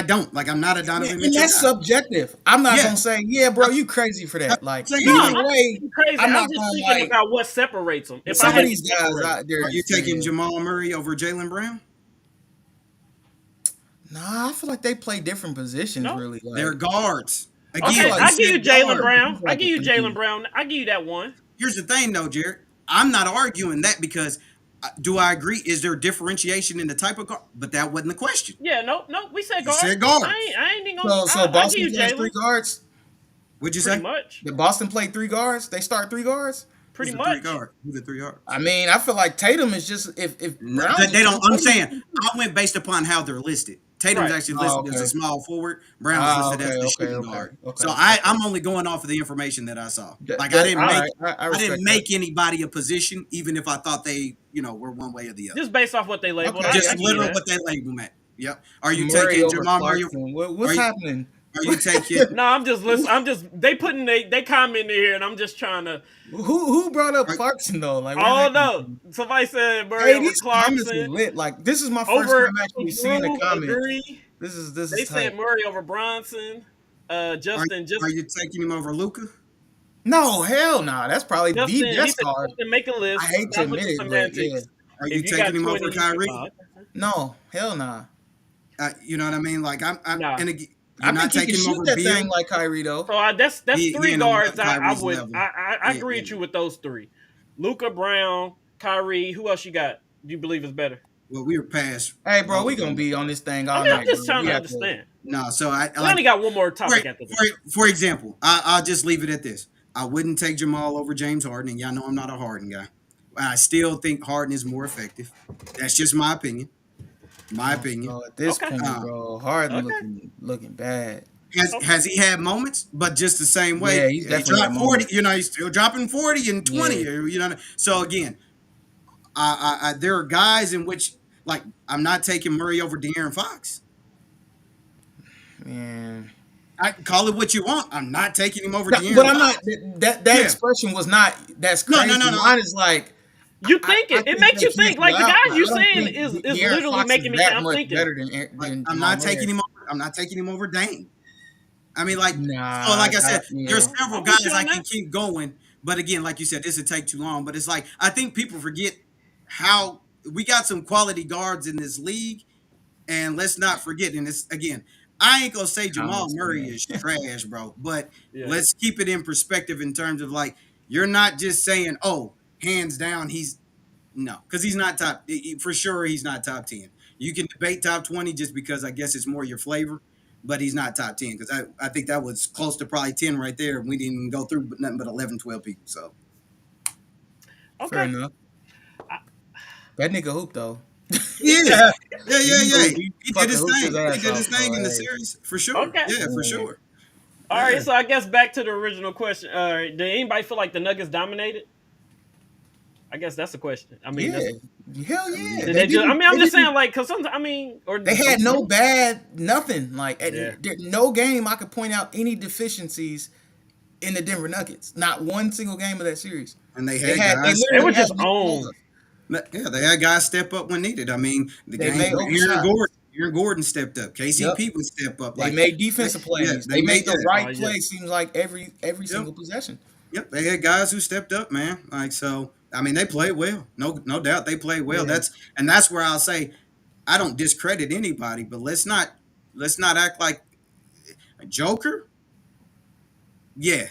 don't like. I'm not a Man, Donovan and Mitchell that's guy. subjective. I'm not Yeah, gonna say, yeah, bro, you crazy for I'm that. Like saying. no, Like, either I'm way, not crazy. I'm I'm not just gonna thinking like about what separates them. If I some of had to these guys separate them, out there. are you Just taking saying, Jamal Murray over Jalen Brown? nah, I feel like they play different positions. no. Really, They're like guards. I Again, feel Okay, like you I give you said Jalen guard. Brown. he's I like give a you Jalen three. Brown. I give you that one. Here's the thing, though, Jared. I'm not arguing that because do I agree? Is there differentiation in the type of guard? But that wasn't the question. Yeah, no, we said You guard. said guard. I ain't even gonna. So I give Boston you plays three Jalen. guards. What'd you Pretty say? much. Did Boston play three guards? They start three guards. Who's Pretty the three much. guard? Who's the three guards? I mean, I feel like Tatum is just if No, Brown's they just don't. I'm saying I went based upon how they're listed. Tatum's Right. actually Oh, listed as a okay. small forward. Brown's listed as Okay, the okay, shooting okay, guard. okay, So okay. I'm only going off of the information that I saw. Like All right, I I respect didn't make anybody a position, even if I thought they were one way or the other. Just based off what they labeled. Okay, I Just give you literal that. what they label them at. Yep. Are you that. Murray taking over Jamal Murray? Clarkson. Are What's you happening? are you taking? No, I'm just listening. They putting they comment in here, and I'm just trying to. Who brought up Are, Clarkson though? Like, where Oh that come no! from? Somebody said Murray Hey, over these comments are Clarkson. lit. Like, this is my first Over time actually seeing the Drew, comments. agree. This They is tight. said Murray over Bronson. are Justin, just are you taking him over Luca? No, hell nah. That's probably the Justin, he best said, card. Justin, make a I list. hate to Stop with admit the it, but yeah. semantics. Are you If you taking got him over 20, he said, Kyrie? oh, okay. No, hell nah. You know what I mean? Like Nah. and again, I you're not think he can taking him shoot over that thing Beal. like Kyrie though. So that's He three ain't on guards. I Kyrie's would level. I Yeah, agree with yeah. you with those three. Luca Brown, Kyrie. Who else you got? Do you believe is better? Well, we were past Hey, bro, we those gonna guys. be on this thing I all mean, I'm night, just bro. trying We to have to. understand. No, so I We only like got one more for topic after this. for example, I'll just leave it at this. I wouldn't take Jamal over James Harden, and y'all know I'm not a Harden guy. I still think Harden is more effective. That's just my opinion. My opinion. Bro, at this Okay. point, Uh, bro, Harden Okay. looking bad. Okay. has he had moments, but just the same Yeah, way he's he definitely at dropped 40. moments. You know, he's still dropping 40 and 20. Yeah, You know, so again, there are guys in which like I'm not taking Murray over De'Aaron Fox. man. I call it what you want. I'm not taking him over No, but De'Aaron I'm not. Fox. That Yeah. expression was not. That's No, no, crazy. no, no. Mine is like. You think I it? It think makes they you think. cancel Like the out. guys Like, you I don't saying think is De'Aaron literally Fox is making me think. that I'm much thinking. better Like than I'm Jamal not Murray. taking him over. I'm not taking him over Dame. I mean, like so, Nah, like I said, there's yeah. several I'm with guys you I on can that. keep going, but again, like you said, this would take too long. But it's like I think people forget how we got some quality guards in this league, and let's not forget. And it's again, I ain't gonna say Jamal Comments, Murray man. is trash, bro, but Yeah. let's keep it in perspective in terms of like you're not just saying, oh, hands down, he's no, because he's not for sure. He's not top 10. You can debate top 20 just because I guess it's more your flavor, but he's not top 10 because I think that was close to probably 10 right there. We didn't even go through nothing but 11, 12 people. So Fair Okay. enough. That nigga hoop though. yeah, yeah, yeah, yeah. He He did fucking his hooped his thing. He ass did off. his thing So in the hey, series for sure. Okay. Yeah, for yeah. sure. All right. Yeah. So I guess back to the original question. Did anybody feel like the Nuggets dominated? I guess that's the question. I mean, Yeah, that's hell I mean, yeah. did They they just? I didn't. mean, I'm They just didn't. saying, like, cause sometimes I mean, or They had no bad nothing. Like Yeah. no game I could point out any deficiencies in the Denver Nuggets. Not one single game of that series. and they They had had. They guys. They literally were had just no on. flaws. Yeah, they had guys step up when needed. I mean, the They games made where open shots. Aaron Gordon stepped up. Yep. KCP would step up. They Like, made defensive yeah, plays. they They made made the yeah. Oh right yeah. play. Seems like every Yep. single possession. Yep, they had guys who stepped up, man. Like so, I mean, they played well. No doubt, they played well. Yeah. That's where I'll say I don't discredit anybody, but let's not act like Joker. Yeah,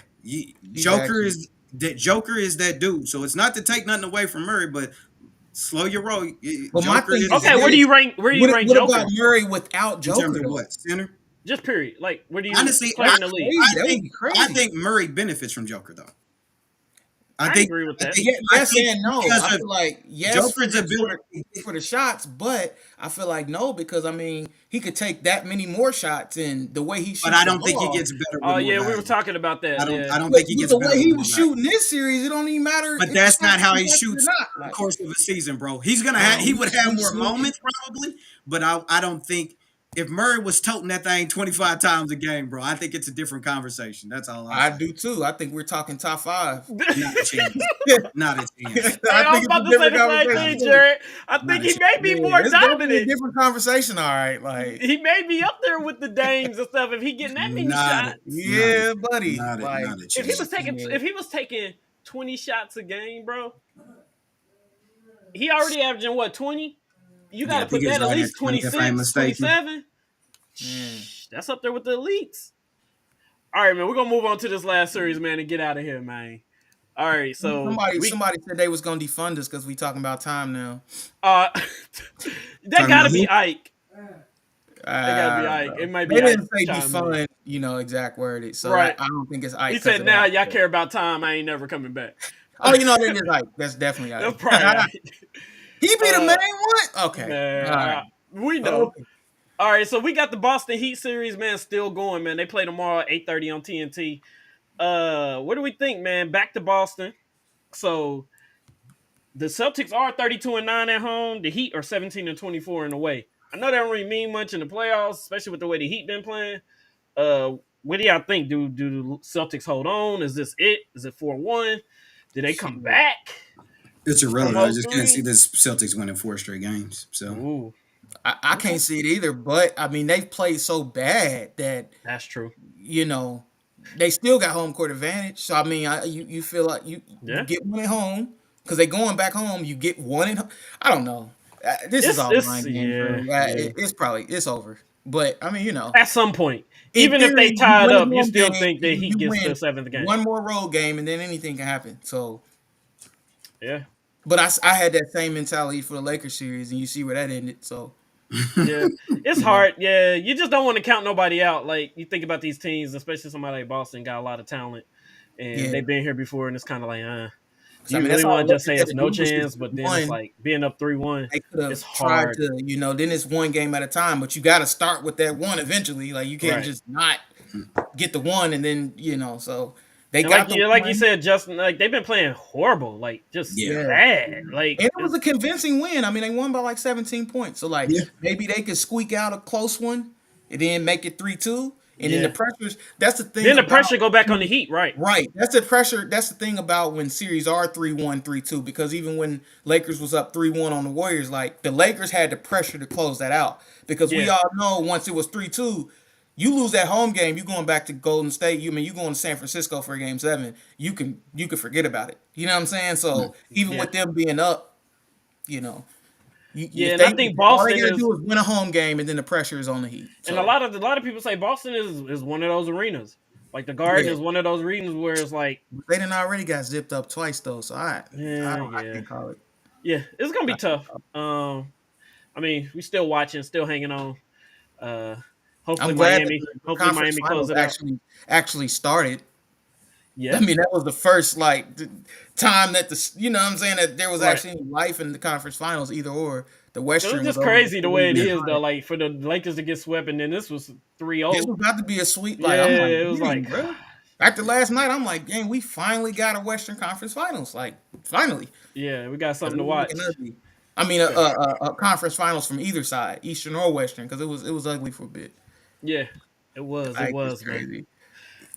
He's actually. Joker is that dude. So it's not to take nothing away from Murray, but slow your roll. But my Joker thing is is Okay. Where do this: you rank? Where do you rank what about Joker? Murray without in terms Joker of though? what center. Just period. Like, where do you Honestly, play in the league? Crazy. That would be I crazy. think Murray benefits from Joker though. I I think agree with I that. think Yeah, I yes think and no. because I of feel like yes Joker's ability. for the shots, but I feel like no because I mean he could take that many more shots and the way he But shoots I the don't think he ball. gets better Oh with more yeah, we were value. talking about that. Yeah. I don't But think he with gets the better way with he more was value. shooting this series, it don't even matter But if the that's not shots how are he contested or shoots not. the Like, course of a season, bro. He's gonna have he we, would have we more seen it. moments probably, but I don't think if Murray was toting that thing 25 times a game, bro, I think it's a different conversation. That's all I'll I say. do too. I think we're talking top five. Not a chance. Not a chance. Hey, I I was think it's about a to say different the same conversation thing, too. Jared. I Not think a he chance. may be Yeah, more it's definitely a dominant. different conversation. All right, like He may be up there with the Dames and stuff if he getting that many Not a shots. not a yeah, buddy. Like not a If he was chance. taking yeah. if he was taking 20 shots a game, bro, he already averaging what 20? You got Yeah, to I think put it's that at right at least 20 if I ain't 26, mistaken. 27. Man. That's up there with the elites. All right, man. We're gonna move on to this last series, man, and get out of here, man. All right, so we Somebody said they was gonna defund us because we talking about time now. uh that Talking gotta about be who? Ike. That gotta be Ike. It might be They Ike didn't say chiming in. defund, exact worded, so Right. I don't think it's Ike He because said, of "Now that. y'all care about time. I ain't never coming back." Oh, you know that is Ike. That's definitely That's Ike. probably Ike. He be the main one. Okay, Man, all right. we know. Okay. All right, so we got the Boston Heat series, man, still going, man. They play tomorrow at 8:30 on TNT. What do we think, man? Back to Boston. So the Celtics are 32-9 at home. The Heat are 17-24 in the way. I know that don't really mean much in the playoffs, especially with the way the Heat been playing. What do y'all think? Do the Celtics hold on? Is this it? Is it 4-1? Do they come Shit. back It's from irrelevant. I just can't see 0-3? this Celtics winning 4 straight games. So Ooh, I can't see it either, but I mean they've played so bad that that's true. you know they still got home court advantage. So I mean, you feel like you Yeah, get one at home because they going back home. You get one at home. I don't know. This is all it's mind game, yeah, Drew. yeah. It's probably it's over. But I mean, At some point, in even if they theory, you tie it win up, a you home still game, think that he you gets the win seventh game. one more road game, and then anything can happen. So, Yeah, but I had that same mentality for the Lakers series, and you see where that ended. So, yeah. It's you know, hard. Yeah, you just don't want to count nobody out. Like you think about these teams, especially somebody like Boston, got a lot of talent, and yeah. they've been here before, and it's kind of like, Because do I you mean, that's really all want the to just Lakers say had it's to no do was chance? just But then it's one. like being up 3-1. They could It's have tried hard, to, then it's one game at a time, but you got to start with that one eventually. Like you can't right? just not get the one and then so they And got the like you one. said, Justin, like they've been playing horrible, like just Yeah. Yeah. bad. Like And it was a convincing win. I mean, they won by like 17 points. So like Yeah. maybe they could squeak out a close one and then make it 3-2. And then the yeah. pressures. That's the thing Then the about pressure go back on the Heat, right? right. That's the pressure. That's the thing about when series are 3-1, 3-2. Because even when Lakers was up 3-1 on the Warriors, like the Lakers had the pressure to close that out. Because we Yeah, all know once it was 3-2, you lose that home game, you going back to Golden State. You going to San Francisco for game 7. You can forget about it. You know what I'm saying? So even yeah, with them being up, you know, yeah. if And I if think all they Boston got to is, do is win a home game, and then the pressure is on the Heat. and So a lot of people say Boston is one of those arenas. Like the Garden yeah, is one of those arenas where it's like, they done already got zipped up twice though. So yeah, I yeah, can't call it. yeah. It's gonna be I can't tough. call it. I mean, we still watching, still hanging on. Uh, I'm glad that the Hopefully conference Miami close finals it out. actually started. I Yeah, mean, that was the first time that what I'm saying, that there was right. actually any life in the conference finals, either or. The It was Western was just over crazy the before we way it even is though. started. Like for the Lakers to get swept, and then this was 3-0. This was about to be a sweep. Like I'm like, Yeah, it was dang, like, bro. After last night, I'm like, dang, we finally got a Western Conference Finals. Like, finally. yeah, we got Because something it to was looking watch. ugly. I mean, Yeah, a conference finals from either side, Eastern or Western, because it was ugly for a bit. yeah, it Like it's was, man. crazy.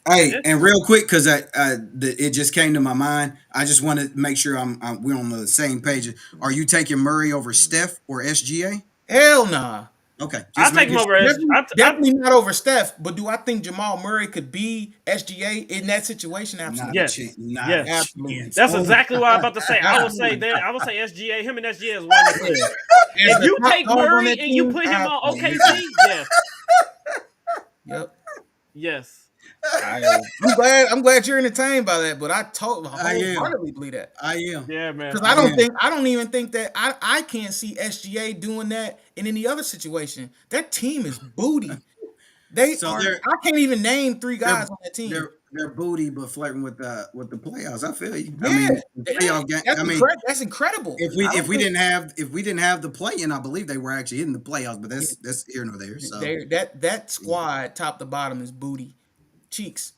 Hey, Yeah. and real quick, because it just came to my mind. I just want to make sure we're on the same page. Are you taking Murray over Steph or SGA? Hell nah. Okay, I'll just take him making over sure. S. Definitely not over Steph. But do I think Jamal Murray could be SGA in that situation? Not a Absolutely. chance. Yes, Not a yes. Absolutely. chance. That's Oh exactly what I'm about to say. I would say Absolutely. that. I would say SGA. Him and SGA is one and two. Yeah. As If the you top take dog on Murray that and you team, put him on absolutely. OKC, yes, Yep. yes, I'm glad you're entertained by that, but I I am. wholeheartedly believe that. I am. yeah, man. Because I am. I don't even think that I can't see SGA doing that in any other situation. That team is booty. They So are. they're I can't even name three they're guys on that team. they're booty, but flirting with the playoffs. I feel you. I Yeah, mean, the playoff game. I mean, That's incredible. if I don't think we didn't have the play in, I believe they were actually in the playoffs. But that's here nor there. So that squad top to bottom is booty cheeks.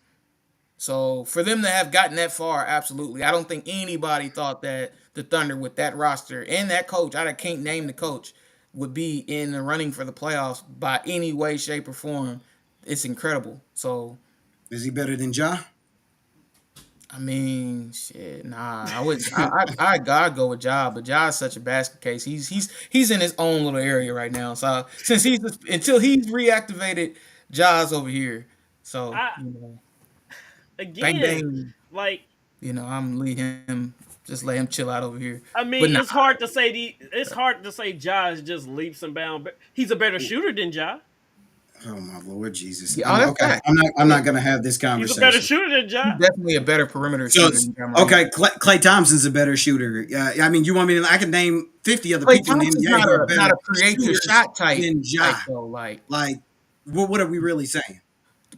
So for them to have gotten that far, absolutely. I don't think anybody thought that the Thunder with that roster and that coach, I can't name the coach, would be in the running for the playoffs by any way, shape, or form. It's incredible. So is he better than Ja? I mean, shit, nah. I would, I'd go with Ja, but Ja's such a basket case. He's in his own little area right now. So since until he's reactivated, Ja's over here. So I bang again, bang. like I'm leave him, just let him chill out over here. I But mean, nah, it's hard to say Ja is just leaps and bounds. He's a better shooter than Ja. Oh my Lord Jesus! yeah, oh, that's Okay. fact. I'm not gonna have this He's a better conversation. shooter than He's Ja. definitely a better perimeter So shooter than Cameron. okay, Clay Thompson's a better shooter. I mean, you want me to? I can name 50 other Clay people in the Thompson's NBA who are not better a create to shooters shot than Ja. type though. Like, Like, what are we really saying?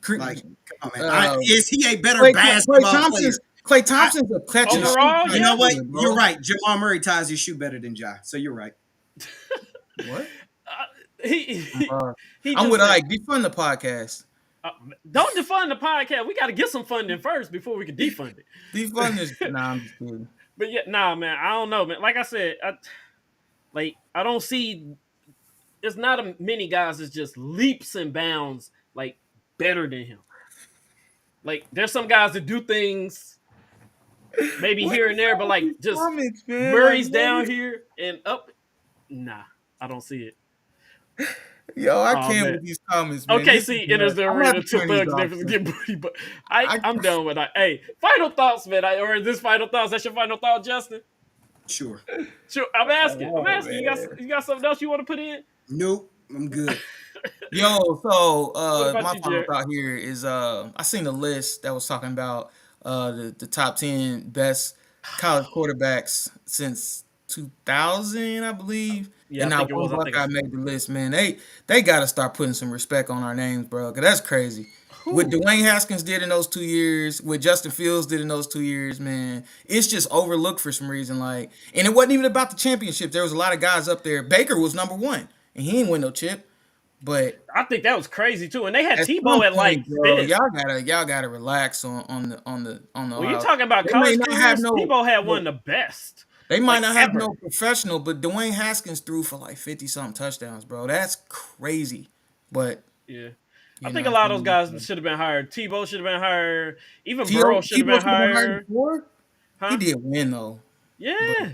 cre- Like, come on, man. uh, Is he a better basketball player? Clay I, Thompson's a catch and shoot Overall, you type know yeah. what? player, bro. You're right. Jamal Murray ties his shoe better than Ja. So you're right. What? He Uh, he I'm just with said, Ike. Defund the podcast. uh, don't defund the podcast. We got to get some funding first before we can defund it. Defund is nah. I'm just kidding. But yeah, nah, man. I don't know, man. Like I said, I don't see. There's not many guys that's just leaps and bounds like better than him. Like there's some guys that do things maybe What here is and there, wrong but with these like just comments, man? Like, Murray's down here and up. Nah, I don't see it. Yo, I Oh can't man. with these comments, man. Okay, This is see, enters the I'm gonna have arena to to turn these Thug's off. difference 'Cause get booty, but I I'm done with that. Hey, final thoughts, man. Or is this final thoughts? That's your final thought, Justin? Sure. Sure. I'm asking. I'm oh asking. man. You got something else you want to put in? Nope. I'm good. Yo, so What about my you, final Jared? thought here is I seen a list that was talking about the top 10 best college quarterbacks since 2000, I believe. Yeah, And I not think it one was. I think Buckeye it's. made the list, man. They got to start putting some respect on our names, bro. Cause that's crazy. What Whew. Dwayne Haskins did in those 2 years, what Justin Fields did in those 2 years, man, it's just overlooked for some reason. Like, and it wasn't even about the championship. There was a lot of guys up there. Baker was number one, and he didn't win no chip. But I think that was crazy too. And they had at some Tebow at like point, bro, fifth. y'all gotta relax on the When you're Ohio. talking about They may college not have careers, no, Tebow had no one of the best, they might like not have no ever. professional, but Dwayne Haskins threw for like 50 something touchdowns, bro. That's crazy. But Yeah. I you think a know, lot of those guys should have been hired. Tebow should have been hired. Even Tebow Burrow should have Tebow been should have been hired hired. before. He Huh? did win though, but Yeah.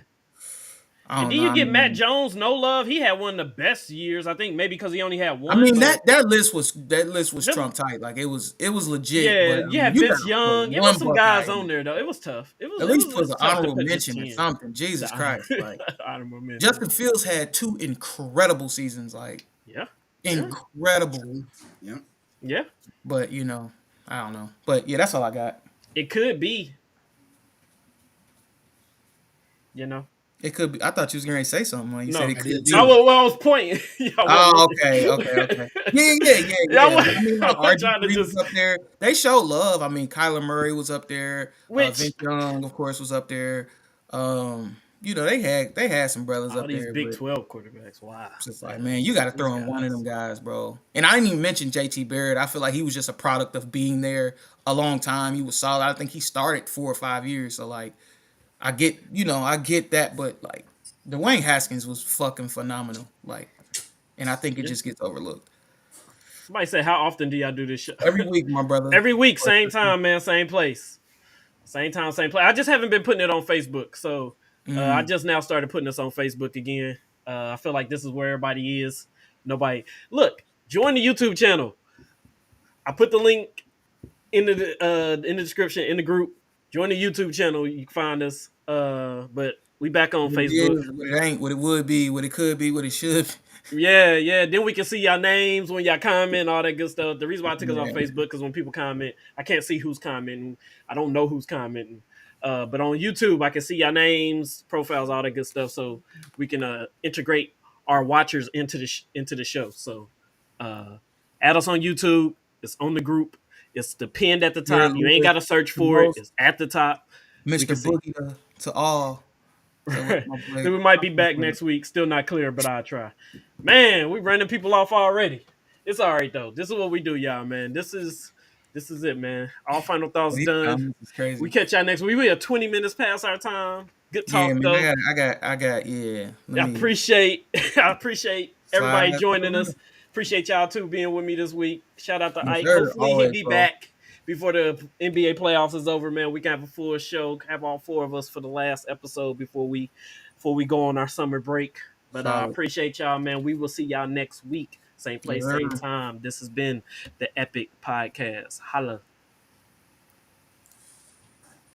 I And don't then know. you get Matt Jones, no love. He had one of the best years, I think, maybe because he only had I one, mean but that list was them, trump tight. Like it was legit. yeah, But I you mean, had you Vince gotta put Young. It was one some Buckeye guys in on there. there though. It was tough. At least put It's an tough to honorable put just mention or 10. something. Jesus Christ. Like Honorable mention. Justin Fields had two incredible seasons, like Yeah. Yeah. incredible. True. Yep. Yeah. But I don't know. But yeah, that's all I got. It could be, you know. It could be. I thought you was going to say something when you said No. it I could did No, too. be. well, I was pointing. Y'all wasn't Oh, okay, okay, okay. looking. Yeah, yeah, yeah, Yeah, yeah. But I mean, I like was RG trying to three was just up there. They showed love. I mean, Kyler Murray was up there. which Vince Young, of course, was up there. They had some brothers all up these there, Big but 12 quarterbacks. Wow. it's just like, man, you got to These throw in one of them guys. guys, bro. And I didn't even mention JT Barrett. I feel like he was just a product of being there a long time. He was solid. I think he started 4 or 5 years. So like, I get that, but like, Dwayne Haskins was fucking phenomenal. Like, and I think it Yeah. just gets overlooked Somebody said, how often do y'all do this show? every week, my brother. Every week, same time, man, same place. Same time, same place. I just haven't been putting it on Facebook. So I Mm. just now started putting this on Facebook again. I feel like this is where everybody is. Nobody. Look, join the YouTube channel. I put the link in the description in the group. Join the YouTube channel. You can find us. But we back on What it Facebook. is, what it ain't, what it would be, what it could be, what it should Yeah, yeah. Then we can see y'all names when y'all comment, all that good stuff. The reason why I took be. us off Yeah. Facebook because when people comment, I can't see who's commenting. I don't know who's commenting. But on YouTube, I can see y'all names, profiles, all that good stuff, so we can integrate our watchers into the show. So add us on YouTube. It's on the group. It's the pinned at the Jared top. You ain't Lewis, got to search the for it. most It's at the top. We Mr. can see. Boogie to all. So what's Right. my Then boy? we might be back next week. Still not clear, but I'll try. Man, we running people off already. It's all right though. This is what we do, y'all, man. This is it, man. All final thoughts These done. comments is We crazy. catch y'all next week. We are 20 minutes past our time. Good Yeah, talk man. though. I got. Yeah. Let I me appreciate I appreciate slide everybody that joining over. us. Appreciate y'all too being with me this week. Shout out to Yes, Ike. sir. Hopefully he'll Always, be bro. back before the NBA playoffs is over, man. We can have a full show, have all four of us for the last episode before we go on our summer break. But I Solid. appreciate y'all, man. We will see y'all next week. Same Yes, place, same sir. time. This has been the Epic Podcast. Holla.